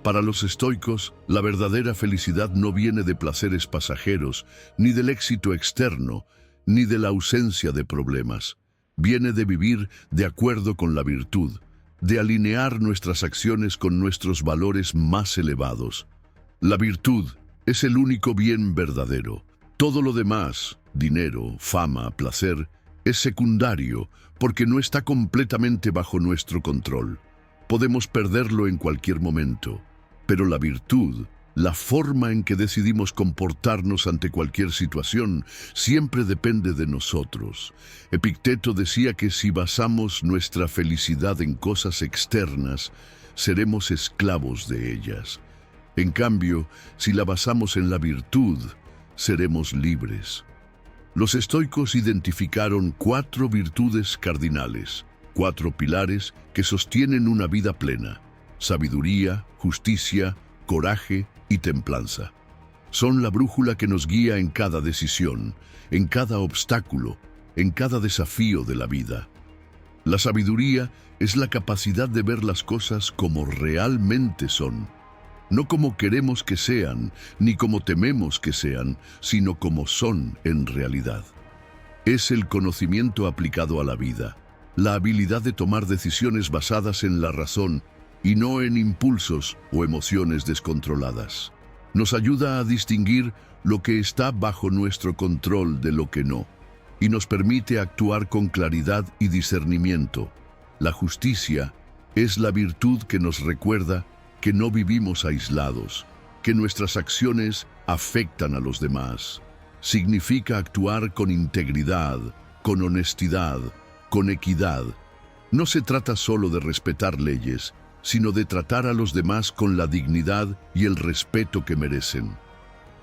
Para los estoicos, la verdadera felicidad no viene de placeres pasajeros, ni del éxito externo, ni de la ausencia de problemas. Viene de vivir de acuerdo con la virtud, de alinear nuestras acciones con nuestros valores más elevados. La virtud es el único bien verdadero. Todo lo demás, dinero, fama, placer, es secundario porque no está completamente bajo nuestro control. Podemos perderlo en cualquier momento, pero la virtud, la forma en que decidimos comportarnos ante cualquier situación, siempre depende de nosotros. Epicteto decía que si basamos nuestra felicidad en cosas externas, seremos esclavos de ellas. En cambio, si la basamos en la virtud, seremos libres. Los estoicos identificaron 4 virtudes cardinales, 4 pilares que sostienen una vida plena: sabiduría, justicia, coraje y templanza. Son la brújula que nos guía en cada decisión, en cada obstáculo, en cada desafío de la vida. La sabiduría es la capacidad de ver las cosas como realmente son, no como queremos que sean, ni como tememos que sean, sino como son en realidad. Es el conocimiento aplicado a la vida, la habilidad de tomar decisiones basadas en la razón y no en impulsos o emociones descontroladas. Nos ayuda a distinguir lo que está bajo nuestro control de lo que no, y nos permite actuar con claridad y discernimiento. La justicia es la virtud que nos recuerda que no vivimos aislados, que nuestras acciones afectan a los demás. Significa actuar con integridad, con honestidad, con equidad. No se trata solo de respetar leyes, sino de tratar a los demás con la dignidad y el respeto que merecen.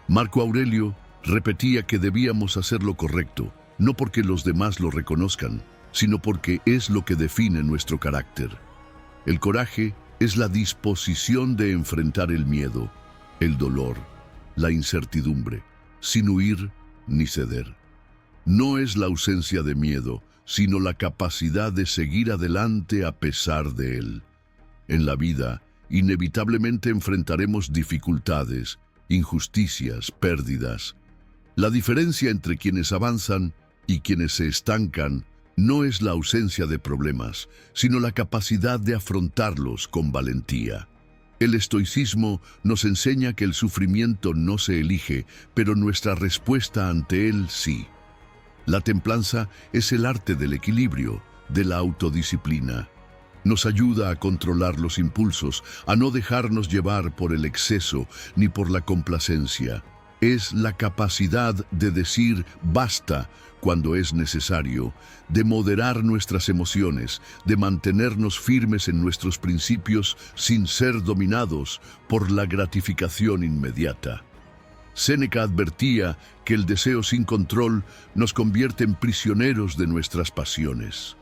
Marco Aurelio repetía que debíamos hacer lo correcto, no porque los demás lo reconozcan, sino porque es lo que define nuestro carácter. El coraje es la disposición de enfrentar el miedo, el dolor, la incertidumbre, sin huir ni ceder. No es la ausencia de miedo, sino la capacidad de seguir adelante a pesar de él. En la vida, inevitablemente enfrentaremos dificultades, injusticias, pérdidas. La diferencia entre quienes avanzan y quienes se estancan no es la ausencia de problemas, sino la capacidad de afrontarlos con valentía. El estoicismo nos enseña que el sufrimiento no se elige, pero nuestra respuesta ante él sí. La templanza es el arte del equilibrio, de la autodisciplina. Nos ayuda a controlar los impulsos, a no dejarnos llevar por el exceso ni por la complacencia. Es la capacidad de decir basta cuando es necesario, de moderar nuestras emociones, de mantenernos firmes en nuestros principios sin ser dominados por la gratificación inmediata. Séneca advertía que el deseo sin control nos convierte en prisioneros de nuestras pasiones.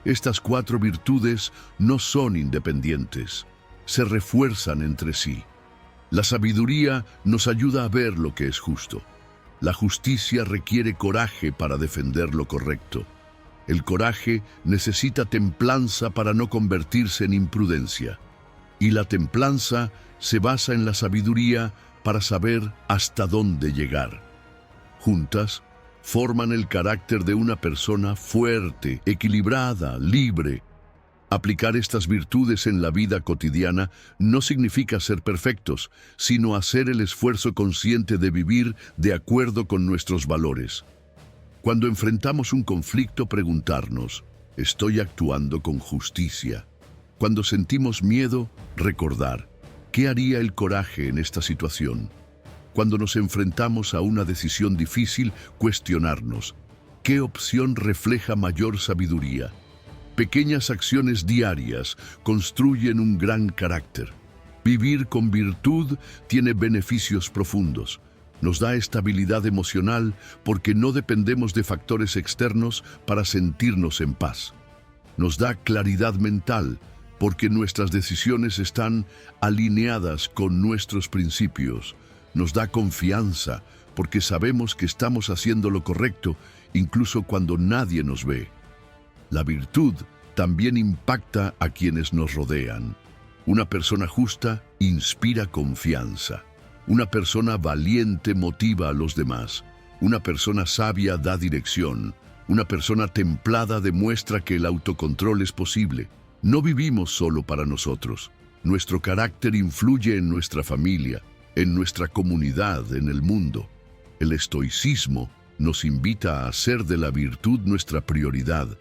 Estas 4 virtudes no son independientes, se refuerzan entre sí. La sabiduría nos ayuda a ver lo que es justo. La justicia requiere coraje para defender lo correcto. El coraje necesita templanza para no convertirse en imprudencia. Y la templanza se basa en la sabiduría para saber hasta dónde llegar. Juntas, forman el carácter de una persona fuerte, equilibrada, libre. Aplicar estas virtudes en la vida cotidiana no significa ser perfectos, sino hacer el esfuerzo consciente de vivir de acuerdo con nuestros valores. Cuando enfrentamos un conflicto, preguntarnos, ¿estoy actuando con justicia? Cuando sentimos miedo, recordar, ¿qué haría el coraje en esta situación? Cuando nos enfrentamos a una decisión difícil, cuestionarnos, ¿qué opción refleja mayor sabiduría? Pequeñas acciones diarias construyen un gran carácter. Vivir con virtud tiene beneficios profundos. Nos da estabilidad emocional porque no dependemos de factores externos para sentirnos en paz. Nos da claridad mental porque nuestras decisiones están alineadas con nuestros principios. Nos da confianza porque sabemos que estamos haciendo lo correcto incluso cuando nadie nos ve. La virtud también impacta a quienes nos rodean. Una persona justa inspira confianza. Una persona valiente motiva a los demás. Una persona sabia da dirección. Una persona templada demuestra que el autocontrol es posible. No vivimos solo para nosotros. Nuestro carácter influye en nuestra familia, en nuestra comunidad, en el mundo. El estoicismo nos invita a hacer de la virtud nuestra prioridad,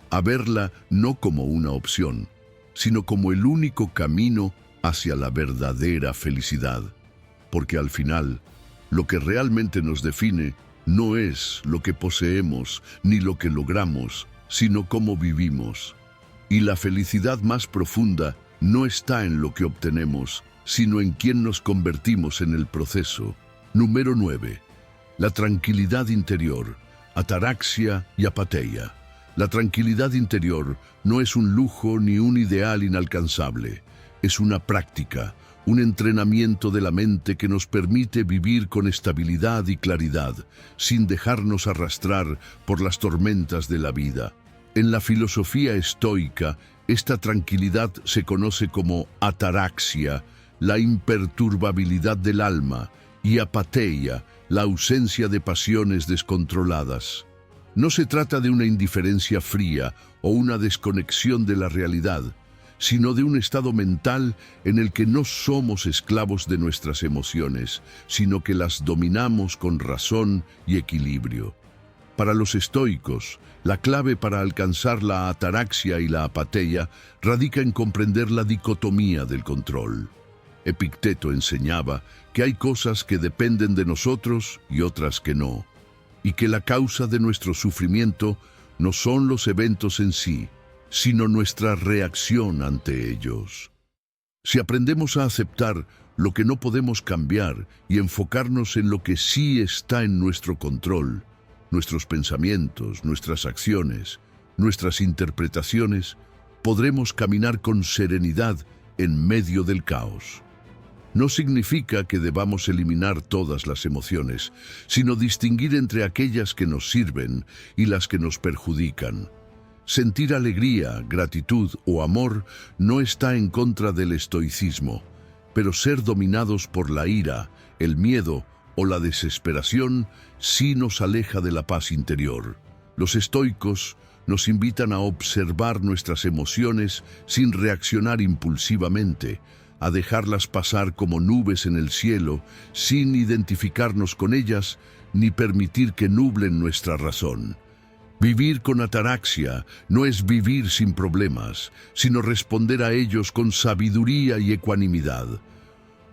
a verla no como una opción, sino como el único camino hacia la verdadera felicidad. Porque al final, lo que realmente nos define no es lo que poseemos ni lo que logramos, sino cómo vivimos. Y la felicidad más profunda no está en lo que obtenemos, sino en quién nos convertimos en el proceso. Número 9. La tranquilidad interior, ataraxia y apateia. La tranquilidad interior no es un lujo ni un ideal inalcanzable. Es una práctica, un entrenamiento de la mente que nos permite vivir con estabilidad y claridad, sin dejarnos arrastrar por las tormentas de la vida. En la filosofía estoica, esta tranquilidad se conoce como ataraxia, la imperturbabilidad del alma, y apateia, la ausencia de pasiones descontroladas. No se trata de una indiferencia fría o una desconexión de la realidad, sino de un estado mental en el que no somos esclavos de nuestras emociones, sino que las dominamos con razón y equilibrio. Para los estoicos, la clave para alcanzar la ataraxia y la apateia radica en comprender la dicotomía del control. Epicteto enseñaba que hay cosas que dependen de nosotros y otras que no, y que la causa de nuestro sufrimiento no son los eventos en sí, sino nuestra reacción ante ellos. Si aprendemos a aceptar lo que no podemos cambiar y enfocarnos en lo que sí está en nuestro control, nuestros pensamientos, nuestras acciones, nuestras interpretaciones, podremos caminar con serenidad en medio del caos. No significa que debamos eliminar todas las emociones, sino distinguir entre aquellas que nos sirven y las que nos perjudican. Sentir alegría, gratitud o amor no está en contra del estoicismo, pero ser dominados por la ira, el miedo o la desesperación sí nos aleja de la paz interior. Los estoicos nos invitan a observar nuestras emociones sin reaccionar impulsivamente, a dejarlas pasar como nubes en el cielo, sin identificarnos con ellas ni permitir que nublen nuestra razón. Vivir con ataraxia no es vivir sin problemas, sino responder a ellos con sabiduría y ecuanimidad.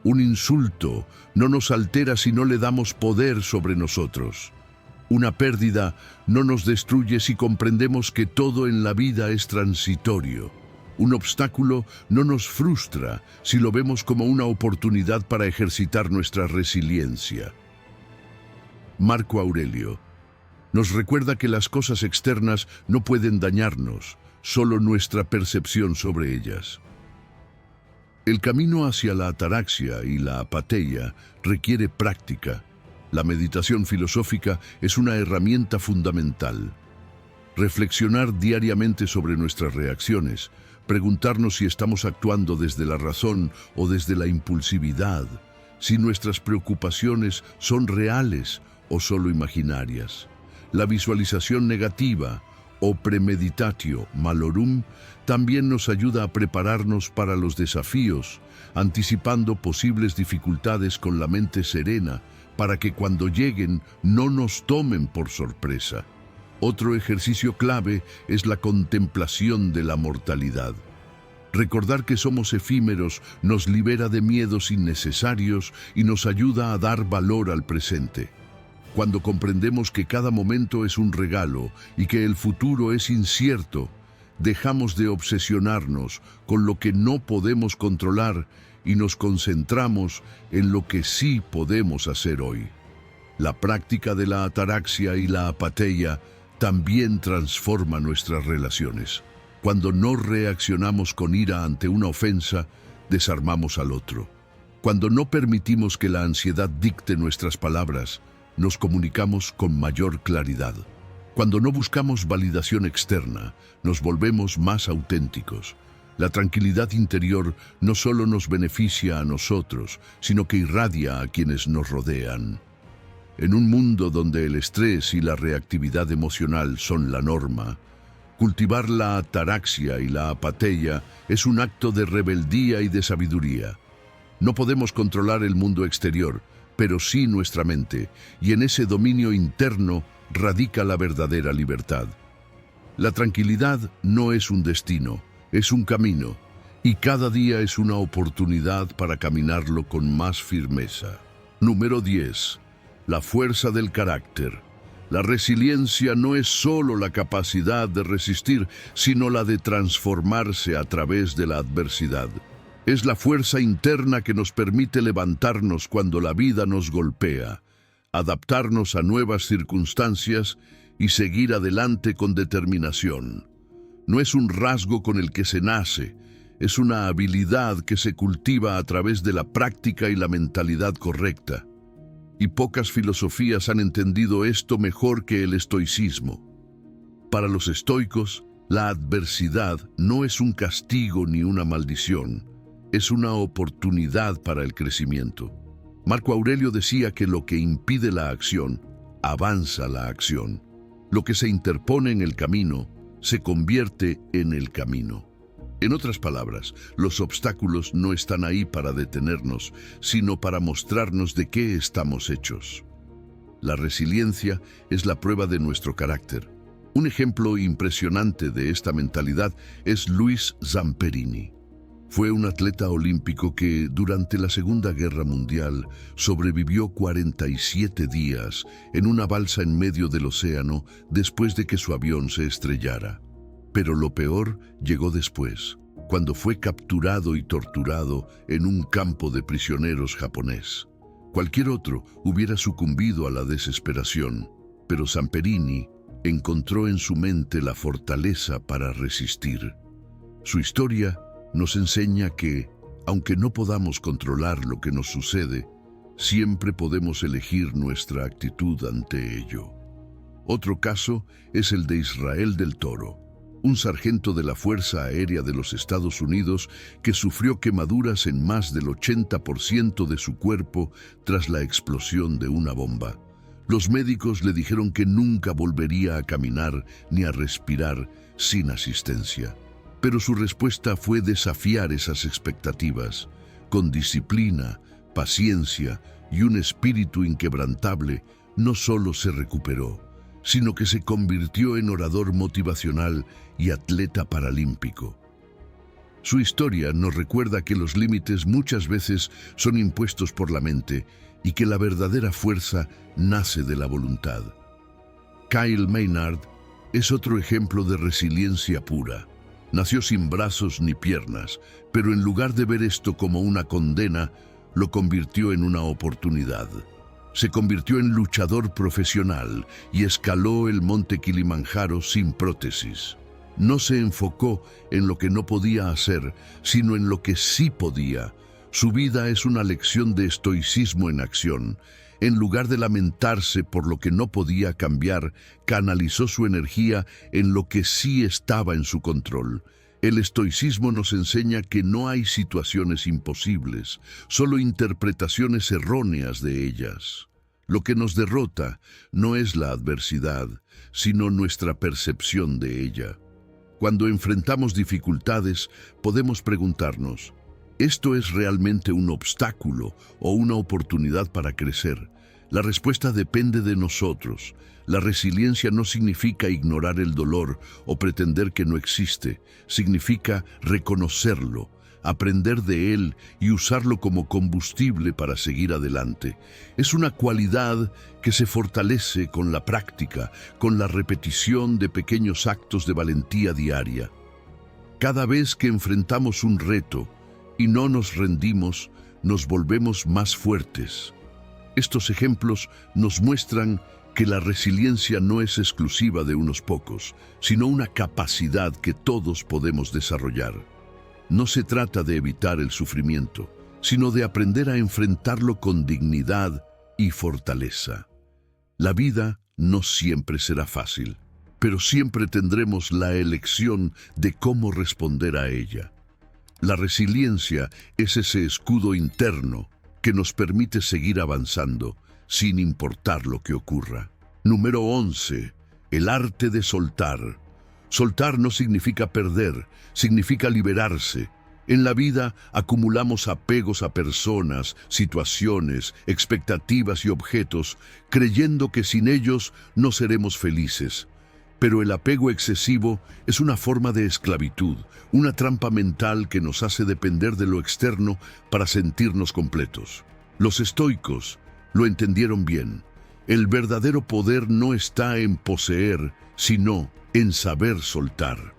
Un insulto no nos altera si no le damos poder sobre nosotros. Una pérdida no nos destruye si comprendemos que todo en la vida es transitorio. Un obstáculo no nos frustra si lo vemos como una oportunidad para ejercitar nuestra resiliencia. Marco Aurelio nos recuerda que las cosas externas no pueden dañarnos, solo nuestra percepción sobre ellas. El camino hacia la ataraxia y la apateia requiere práctica. La meditación filosófica es una herramienta fundamental. Reflexionar diariamente sobre nuestras reacciones, preguntarnos si estamos actuando desde la razón o desde la impulsividad, si nuestras preocupaciones son reales o solo imaginarias. La visualización negativa o premeditatio malorum también nos ayuda a prepararnos para los desafíos, anticipando posibles dificultades con la mente serena, para que cuando lleguen no nos tomen por sorpresa. Otro ejercicio clave es la contemplación de la mortalidad. Recordar que somos efímeros nos libera de miedos innecesarios y nos ayuda a dar valor al presente. Cuando comprendemos que cada momento es un regalo y que el futuro es incierto, dejamos de obsesionarnos con lo que no podemos controlar y nos concentramos en lo que sí podemos hacer hoy. La práctica de la ataraxia y la apatheia también transforma nuestras relaciones. Cuando no reaccionamos con ira ante una ofensa, desarmamos al otro. Cuando no permitimos que la ansiedad dicte nuestras palabras, nos comunicamos con mayor claridad. Cuando no buscamos validación externa, nos volvemos más auténticos. La tranquilidad interior no solo nos beneficia a nosotros, sino que irradia a quienes nos rodean. En un mundo donde el estrés y la reactividad emocional son la norma, cultivar la ataraxia y la apatheia es un acto de rebeldía y de sabiduría. No podemos controlar el mundo exterior, pero sí nuestra mente, y en ese dominio interno radica la verdadera libertad. La tranquilidad no es un destino, es un camino, y cada día es una oportunidad para caminarlo con más firmeza. Número 10. La fuerza del carácter. La resiliencia no es solo la capacidad de resistir, sino la de transformarse a través de la adversidad. Es la fuerza interna que nos permite levantarnos cuando la vida nos golpea, adaptarnos a nuevas circunstancias y seguir adelante con determinación. No es un rasgo con el que se nace, es una habilidad que se cultiva a través de la práctica y la mentalidad correcta. Y pocas filosofías han entendido esto mejor que el estoicismo. Para los estoicos, la adversidad no es un castigo ni una maldición, es una oportunidad para el crecimiento. Marco Aurelio decía que lo que impide la acción, avanza la acción. Lo que se interpone en el camino, se convierte en el camino. En otras palabras, los obstáculos no están ahí para detenernos, sino para mostrarnos de qué estamos hechos. La resiliencia es la prueba de nuestro carácter. Un ejemplo impresionante de esta mentalidad es Luis Zamperini. Fue un atleta olímpico que, durante la Segunda Guerra Mundial, sobrevivió 47 días en una balsa en medio del océano después de que su avión se estrellara. Pero lo peor llegó después, cuando fue capturado y torturado en un campo de prisioneros japonés. Cualquier otro hubiera sucumbido a la desesperación, pero Zamperini encontró en su mente la fortaleza para resistir. Su historia nos enseña que, aunque no podamos controlar lo que nos sucede, siempre podemos elegir nuestra actitud ante ello. Otro caso es el de Israel del Toro, un sargento de la Fuerza Aérea de los Estados Unidos que sufrió quemaduras en más del 80% de su cuerpo tras la explosión de una bomba. Los médicos le dijeron que nunca volvería a caminar ni a respirar sin asistencia. Pero su respuesta fue desafiar esas expectativas. Con disciplina, paciencia y un espíritu inquebrantable, no solo se recuperó, sino que se convirtió en orador motivacional y atleta paralímpico. Su historia nos recuerda que los límites muchas veces son impuestos por la mente y que la verdadera fuerza nace de la voluntad. Kyle Maynard es otro ejemplo de resiliencia pura. Nació sin brazos ni piernas, pero en lugar de ver esto como una condena, lo convirtió en una oportunidad. Se convirtió en luchador profesional y escaló el monte Kilimanjaro sin prótesis. No se enfocó en lo que no podía hacer, sino en lo que sí podía. Su vida es una lección de estoicismo en acción. En lugar de lamentarse por lo que no podía cambiar, canalizó su energía en lo que sí estaba en su control. El estoicismo nos enseña que no hay situaciones imposibles, solo interpretaciones erróneas de ellas. Lo que nos derrota no es la adversidad, sino nuestra percepción de ella. Cuando enfrentamos dificultades, podemos preguntarnos, ¿esto es realmente un obstáculo o una oportunidad para crecer? La respuesta depende de nosotros. La resiliencia no significa ignorar el dolor o pretender que no existe. Significa reconocerlo, aprender de él y usarlo como combustible para seguir adelante. Es una cualidad que se fortalece con la práctica, con la repetición de pequeños actos de valentía diaria. Cada vez que enfrentamos un reto y no nos rendimos, nos volvemos más fuertes. Estos ejemplos nos muestran que la resiliencia no es exclusiva de unos pocos, sino una capacidad que todos podemos desarrollar. No se trata de evitar el sufrimiento, sino de aprender a enfrentarlo con dignidad y fortaleza. La vida no siempre será fácil, pero siempre tendremos la elección de cómo responder a ella. La resiliencia es ese escudo interno que nos permite seguir avanzando sin importar lo que ocurra. Número 11. El arte de soltar. Soltar no significa perder, significa liberarse. En la vida acumulamos apegos a personas, situaciones, expectativas y objetos, creyendo que sin ellos no seremos felices. Pero el apego excesivo es una forma de esclavitud, una trampa mental que nos hace depender de lo externo para sentirnos completos. Los estoicos lo entendieron bien. El verdadero poder no está en poseer, sino en saber soltar.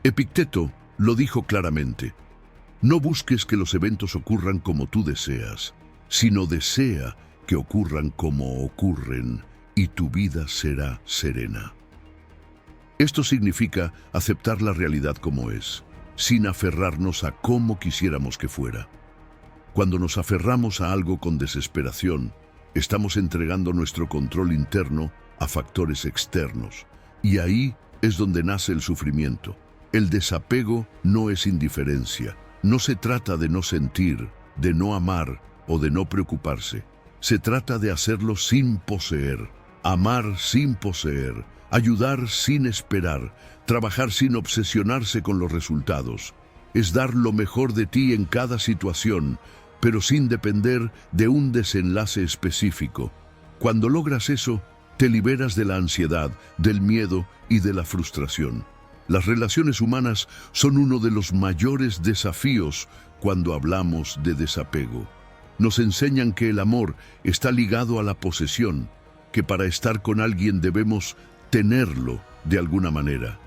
Epicteto lo dijo claramente. No busques que los eventos ocurran como tú deseas, sino desea que ocurran como ocurren, y tu vida será serena. Esto significa aceptar la realidad como es, sin aferrarnos a cómo quisiéramos que fuera. Cuando nos aferramos a algo con desesperación, estamos entregando nuestro control interno a factores externos, y ahí es donde nace el sufrimiento. El desapego no es indiferencia. No se trata de no sentir, de no amar o de no preocuparse. Se trata de hacerlo sin poseer, amar sin poseer, ayudar sin esperar, trabajar sin obsesionarse con los resultados. Es dar lo mejor de ti en cada situación, pero sin depender de un desenlace específico. Cuando logras eso, te liberas de la ansiedad, del miedo y de la frustración. Las relaciones humanas son uno de los mayores desafíos cuando hablamos de desapego. Nos enseñan que el amor está ligado a la posesión, que para estar con alguien debemos tenerlo de alguna manera.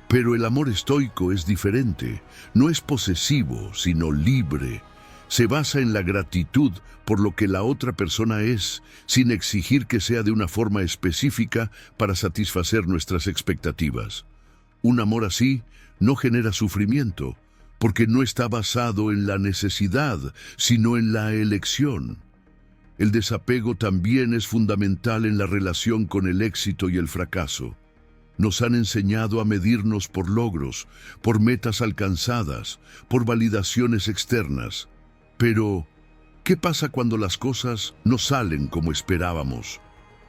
Pero el amor estoico es diferente, no es posesivo, sino libre. Se basa en la gratitud por lo que la otra persona es, sin exigir que sea de una forma específica para satisfacer nuestras expectativas. Un amor así no genera sufrimiento, porque no está basado en la necesidad, sino en la elección. El desapego también es fundamental en la relación con el éxito y el fracaso. Nos han enseñado a medirnos por logros, por metas alcanzadas, por validaciones externas. Pero, ¿qué pasa cuando las cosas no salen como esperábamos?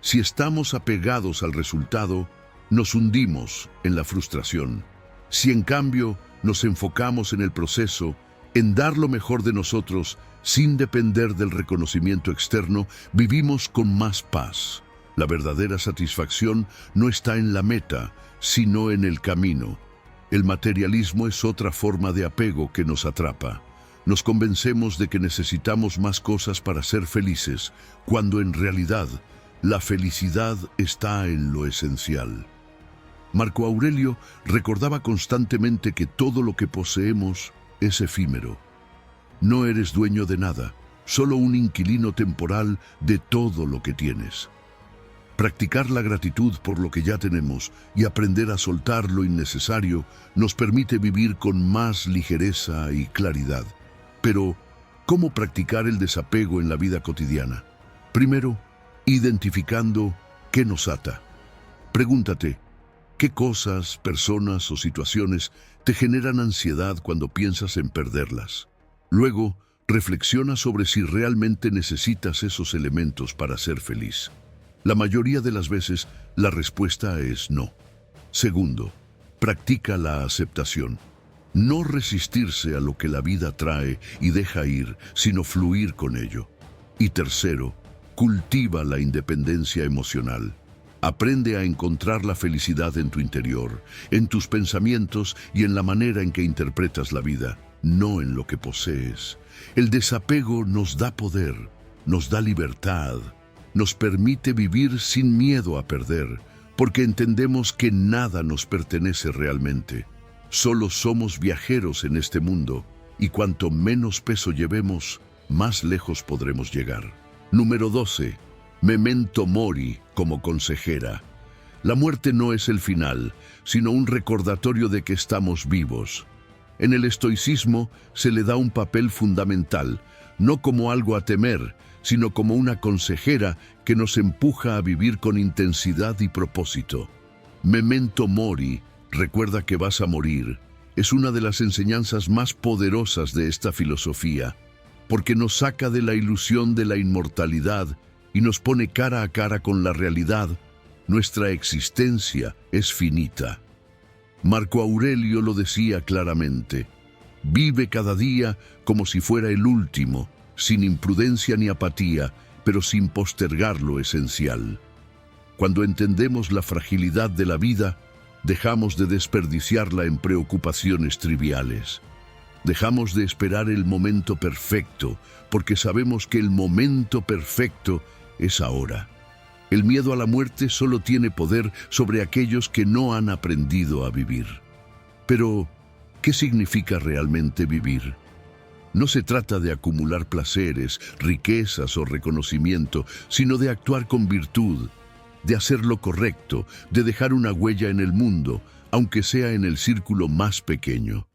Si estamos apegados al resultado, nos hundimos en la frustración. Si en cambio nos enfocamos en el proceso, en dar lo mejor de nosotros, sin depender del reconocimiento externo, vivimos con más paz. La verdadera satisfacción no está en la meta, sino en el camino. El materialismo es otra forma de apego que nos atrapa. Nos convencemos de que necesitamos más cosas para ser felices, cuando en realidad la felicidad está en lo esencial. Marco Aurelio recordaba constantemente que todo lo que poseemos es efímero. No eres dueño de nada, solo un inquilino temporal de todo lo que tienes. Practicar la gratitud por lo que ya tenemos y aprender a soltar lo innecesario nos permite vivir con más ligereza y claridad. Pero, ¿cómo practicar el desapego en la vida cotidiana? Primero, identificando qué nos ata. Pregúntate, ¿qué cosas, personas o situaciones te generan ansiedad cuando piensas en perderlas? Luego, Reflexiona sobre si realmente necesitas esos elementos para ser feliz. La mayoría de las veces, la respuesta es no. Segundo, practica la aceptación. No resistirse a lo que la vida trae y deja ir, sino fluir con ello. Y tercero, cultiva la independencia emocional. Aprende a encontrar la felicidad en tu interior, en tus pensamientos y en la manera en que interpretas la vida, no en lo que posees. El desapego nos da poder, nos da libertad, nos permite vivir sin miedo a perder, porque entendemos que nada nos pertenece realmente. Solo somos viajeros en este mundo, y cuanto menos peso llevemos, más lejos podremos llegar. Número 12. Memento mori como consejera. La muerte no es el final, sino un recordatorio de que estamos vivos. En el estoicismo se le da un papel fundamental, no como algo a temer, sino como una consejera que nos empuja a vivir con intensidad y propósito. Memento mori, recuerda que vas a morir, es una de las enseñanzas más poderosas de esta filosofía, porque nos saca de la ilusión de la inmortalidad y nos pone cara a cara con la realidad. Nuestra existencia es finita. Marco Aurelio lo decía claramente: vive cada día como si fuera el último, sin imprudencia ni apatía, pero sin postergar lo esencial. Cuando entendemos la fragilidad de la vida, dejamos de desperdiciarla en preocupaciones triviales. Dejamos de esperar el momento perfecto, porque sabemos que el momento perfecto es ahora. El miedo a la muerte solo tiene poder sobre aquellos que no han aprendido a vivir. Pero, ¿qué significa realmente vivir? No se trata de acumular placeres, riquezas o reconocimiento, sino de actuar con virtud, de hacer lo correcto, de dejar una huella en el mundo, aunque sea en el círculo más pequeño.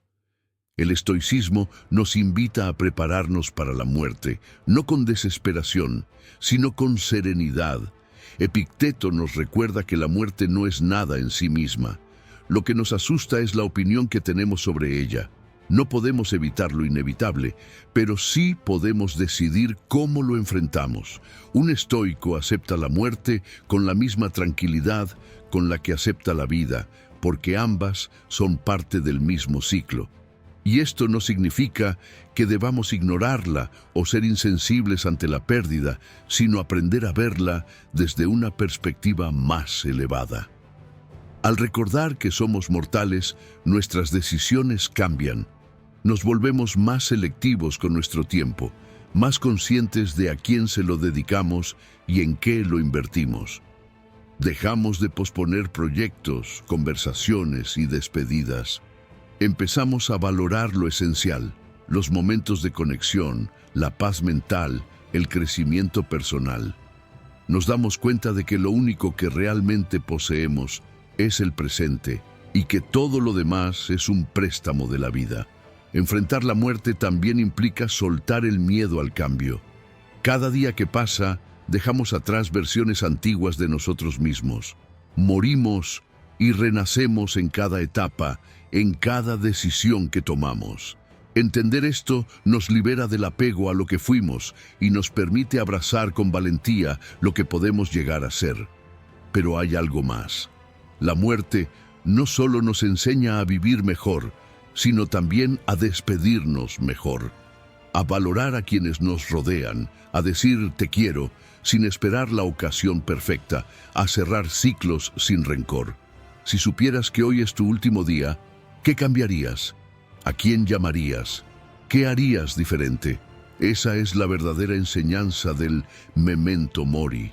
El estoicismo nos invita a prepararnos para la muerte, no con desesperación, sino con serenidad. Epicteto nos recuerda que la muerte no es nada en sí misma. Lo que nos asusta es la opinión que tenemos sobre ella. No podemos evitar lo inevitable, pero sí podemos decidir cómo lo enfrentamos. Un estoico acepta la muerte con la misma tranquilidad con la que acepta la vida, porque ambas son parte del mismo ciclo. Y esto no significa que debamos ignorarla o ser insensibles ante la pérdida, sino aprender a verla desde una perspectiva más elevada. Al recordar que somos mortales, nuestras decisiones cambian. Nos volvemos más selectivos con nuestro tiempo, más conscientes de a quién se lo dedicamos y en qué lo invertimos. Dejamos de posponer proyectos, conversaciones y despedidas. Empezamos a valorar lo esencial, los momentos de conexión, la paz mental, el crecimiento personal. Nos damos cuenta de que lo único que realmente poseemos es el presente y que todo lo demás es un préstamo de la vida. Enfrentar la muerte también implica soltar el miedo al cambio. Cada día que pasa, dejamos atrás versiones antiguas de nosotros mismos. Morimos y renacemos en cada etapa, en cada decisión que tomamos. Entender esto nos libera del apego a lo que fuimos y nos permite abrazar con valentía lo que podemos llegar a ser. Pero hay algo más. La muerte no solo nos enseña a vivir mejor, sino también a despedirnos mejor, a valorar a quienes nos rodean, a decir te quiero sin esperar la ocasión perfecta, a cerrar ciclos sin rencor. Si supieras que hoy es tu último día, ¿qué cambiarías? ¿A quién llamarías? ¿Qué harías diferente? Esa es la verdadera enseñanza del memento mori.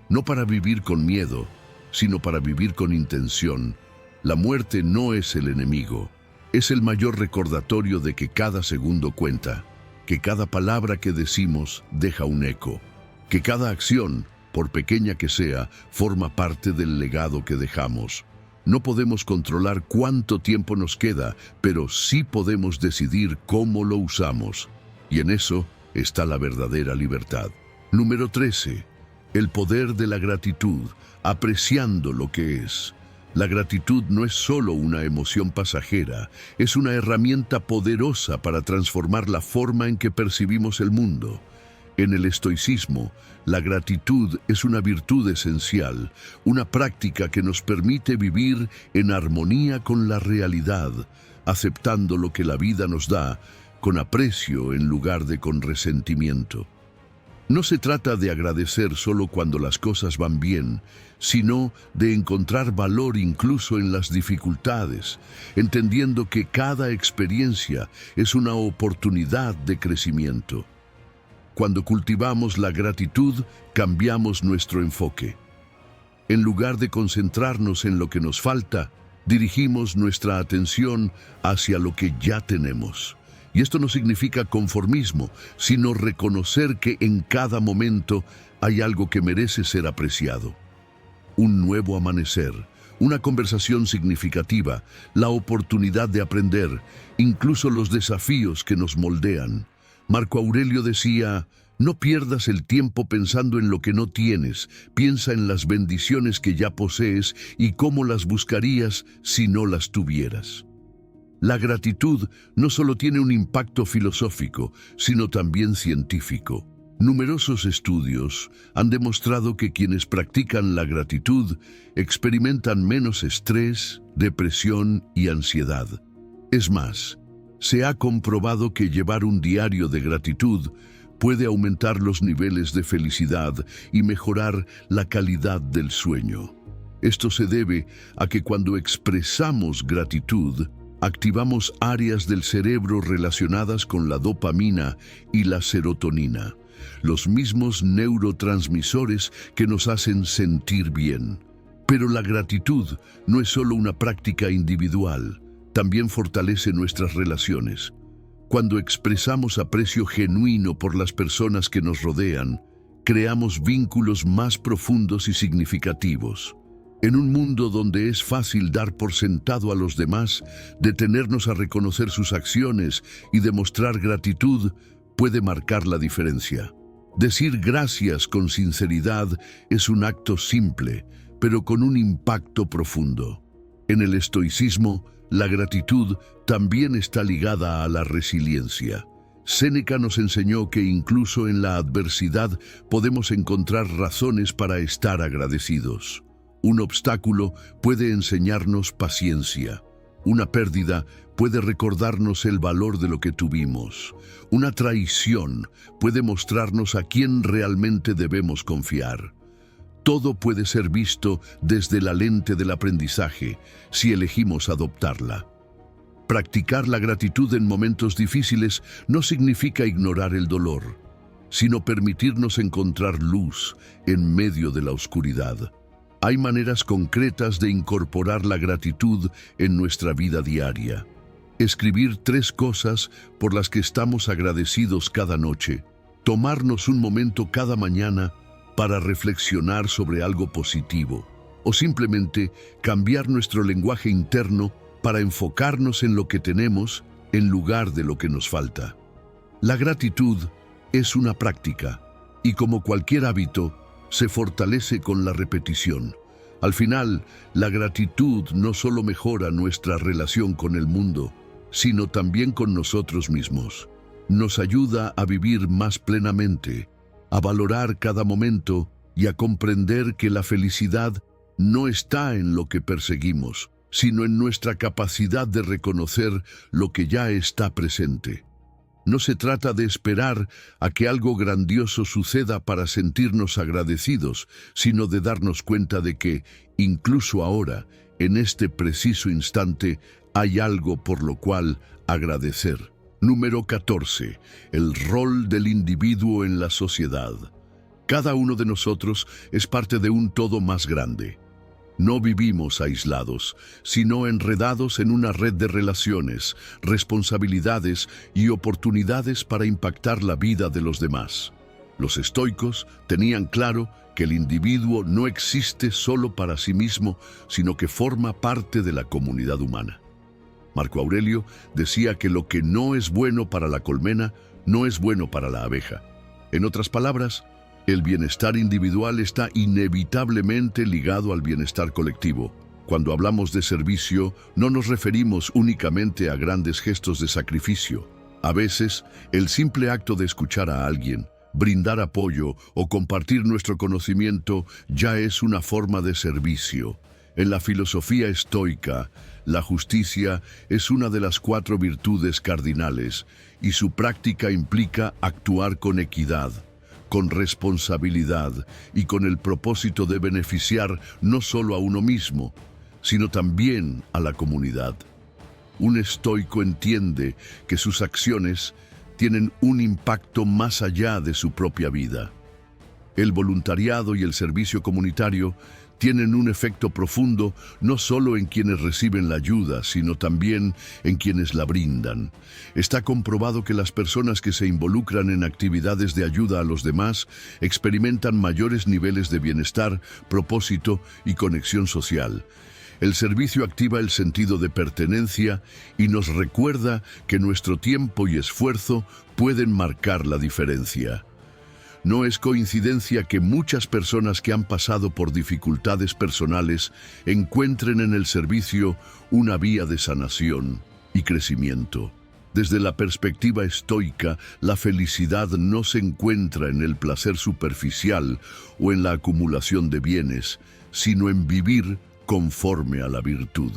No para vivir con miedo, sino para vivir con intención. La muerte no es el enemigo. Es el mayor recordatorio de que cada segundo cuenta, que cada palabra que decimos deja un eco, que cada acción, por pequeña que sea, forma parte del legado que dejamos. No podemos controlar cuánto tiempo nos queda, pero sí podemos decidir cómo lo usamos. Y en eso está la verdadera libertad. Número 13. El poder de la gratitud, apreciando lo que es. La gratitud no es solo una emoción pasajera, es una herramienta poderosa para transformar la forma en que percibimos el mundo. En el estoicismo, la gratitud es una virtud esencial, una práctica que nos permite vivir en armonía con la realidad, aceptando lo que la vida nos da con aprecio en lugar de con resentimiento. No se trata de agradecer solo cuando las cosas van bien, sino de encontrar valor incluso en las dificultades, entendiendo que cada experiencia es una oportunidad de crecimiento. Cuando cultivamos la gratitud, cambiamos nuestro enfoque. En lugar de concentrarnos en lo que nos falta, dirigimos nuestra atención hacia lo que ya tenemos. Y esto no significa conformismo, sino reconocer que en cada momento hay algo que merece ser apreciado. Un nuevo amanecer, una conversación significativa, la oportunidad de aprender, incluso los desafíos que nos moldean. Marco Aurelio decía: no pierdas el tiempo pensando en lo que no tienes, piensa en las bendiciones que ya posees y cómo las buscarías si no las tuvieras. La gratitud no solo tiene un impacto filosófico, sino también científico. Numerosos estudios han demostrado que quienes practican la gratitud experimentan menos estrés, depresión y ansiedad. Es más, se ha comprobado que llevar un diario de gratitud puede aumentar los niveles de felicidad y mejorar la calidad del sueño. Esto se debe a que cuando expresamos gratitud, activamos áreas del cerebro relacionadas con la dopamina y la serotonina, los mismos neurotransmisores que nos hacen sentir bien. Pero la gratitud no es solo una práctica individual, también fortalece nuestras relaciones. Cuando expresamos aprecio genuino por las personas que nos rodean, creamos vínculos más profundos y significativos. En un mundo donde es fácil dar por sentado a los demás, detenernos a reconocer sus acciones y demostrar gratitud puede marcar la diferencia. Decir gracias con sinceridad es un acto simple, pero con un impacto profundo. En el estoicismo, la gratitud también está ligada a la resiliencia. Séneca nos enseñó que incluso en la adversidad podemos encontrar razones para estar agradecidos. Un obstáculo puede enseñarnos paciencia. Una pérdida puede recordarnos el valor de lo que tuvimos. Una traición puede mostrarnos a quién realmente debemos confiar. Todo puede ser visto desde la lente del aprendizaje si elegimos adoptarla. Practicar la gratitud en momentos difíciles no significa ignorar el dolor, sino permitirnos encontrar luz en medio de la oscuridad. Hay maneras concretas de incorporar la gratitud en nuestra vida diaria. Escribir 3 cosas por las que estamos agradecidos cada noche. Tomarnos un momento cada mañana para reflexionar sobre algo positivo. O simplemente cambiar nuestro lenguaje interno para enfocarnos en lo que tenemos en lugar de lo que nos falta. La gratitud es una práctica y, como cualquier hábito, se fortalece con la repetición. Al final, la gratitud no solo mejora nuestra relación con el mundo, sino también con nosotros mismos. Nos ayuda a vivir más plenamente, a valorar cada momento y a comprender que la felicidad no está en lo que perseguimos, sino en nuestra capacidad de reconocer lo que ya está presente. No se trata de esperar a que algo grandioso suceda para sentirnos agradecidos, sino de darnos cuenta de que, incluso ahora, en este preciso instante, hay algo por lo cual agradecer. Número 14. El rol del individuo en la sociedad. Cada uno de nosotros es parte de un todo más grande. No vivimos aislados, sino enredados en una red de relaciones, responsabilidades y oportunidades para impactar la vida de los demás. Los estoicos tenían claro que el individuo no existe solo para sí mismo, sino que forma parte de la comunidad humana. Marco Aurelio decía que lo que no es bueno para la colmena no es bueno para la abeja. En otras palabras, el bienestar individual está inevitablemente ligado al bienestar colectivo. Cuando hablamos de servicio, no nos referimos únicamente a grandes gestos de sacrificio. A veces, el simple acto de escuchar a alguien, brindar apoyo o compartir nuestro conocimiento ya es una forma de servicio. En la filosofía estoica, la justicia es una de las 4 virtudes cardinales y su práctica implica actuar con equidad, con responsabilidad y con el propósito de beneficiar no solo a uno mismo, sino también a la comunidad. Un estoico entiende que sus acciones tienen un impacto más allá de su propia vida. El voluntariado y el servicio comunitario tienen un efecto profundo no solo en quienes reciben la ayuda, sino también en quienes la brindan. Está comprobado que las personas que se involucran en actividades de ayuda a los demás experimentan mayores niveles de bienestar, propósito y conexión social. El servicio activa el sentido de pertenencia y nos recuerda que nuestro tiempo y esfuerzo pueden marcar la diferencia. No es coincidencia que muchas personas que han pasado por dificultades personales encuentren en el servicio una vía de sanación y crecimiento. Desde la perspectiva estoica, la felicidad no se encuentra en el placer superficial o en la acumulación de bienes, sino en vivir conforme a la virtud.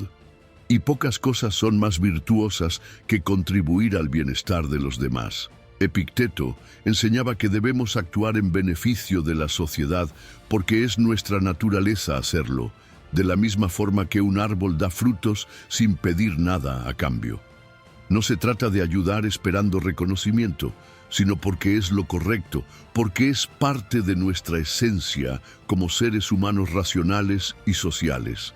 Y pocas cosas son más virtuosas que contribuir al bienestar de los demás. Epicteto enseñaba que debemos actuar en beneficio de la sociedad porque es nuestra naturaleza hacerlo, de la misma forma que un árbol da frutos sin pedir nada a cambio. No se trata de ayudar esperando reconocimiento, sino porque es lo correcto, porque es parte de nuestra esencia como seres humanos racionales y sociales.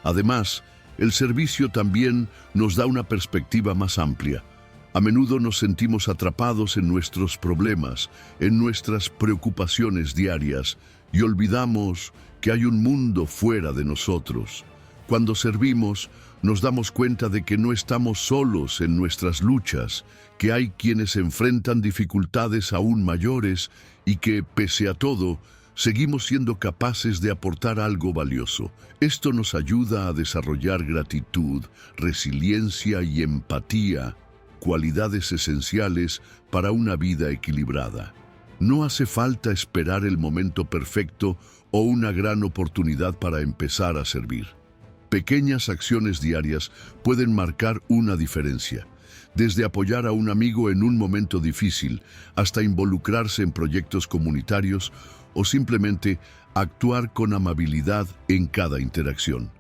Además, el servicio también nos da una perspectiva más amplia. A menudo nos sentimos atrapados en nuestros problemas, en nuestras preocupaciones diarias, y olvidamos que hay un mundo fuera de nosotros. Cuando servimos, nos damos cuenta de que no estamos solos en nuestras luchas, que hay quienes enfrentan dificultades aún mayores y que, pese a todo, seguimos siendo capaces de aportar algo valioso. Esto nos ayuda a desarrollar gratitud, resiliencia y empatía, cualidades esenciales para una vida equilibrada. No hace falta esperar el momento perfecto o una gran oportunidad para empezar a servir. Pequeñas acciones diarias pueden marcar una diferencia, desde apoyar a un amigo en un momento difícil hasta involucrarse en proyectos comunitarios o simplemente actuar con amabilidad en cada interacción.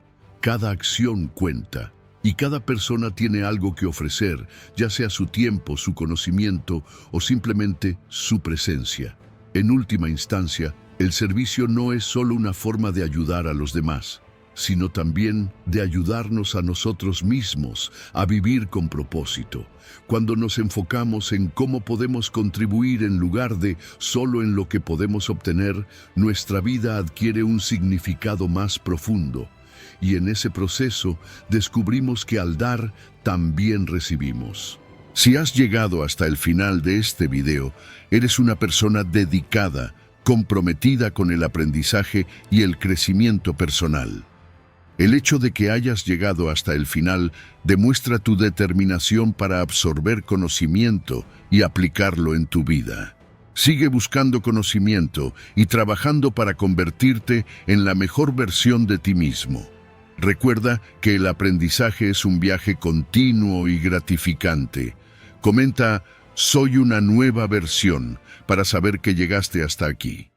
Cada acción cuenta y cada persona tiene algo que ofrecer, ya sea su tiempo, su conocimiento o simplemente su presencia. En última instancia, el servicio no es solo una forma de ayudar a los demás, sino también de ayudarnos a nosotros mismos a vivir con propósito. Cuando nos enfocamos en cómo podemos contribuir en lugar de solo en lo que podemos obtener, nuestra vida adquiere un significado más profundo. Y en ese proceso descubrimos que al dar también recibimos. Si has llegado hasta el final de este video, eres una persona dedicada, comprometida con el aprendizaje y el crecimiento personal. El hecho de que hayas llegado hasta el final demuestra tu determinación para absorber conocimiento y aplicarlo en tu vida. Sigue buscando conocimiento y trabajando para convertirte en la mejor versión de ti mismo. Recuerda que el aprendizaje es un viaje continuo y gratificante. Comenta "Soy una nueva versión" para saber que llegaste hasta aquí.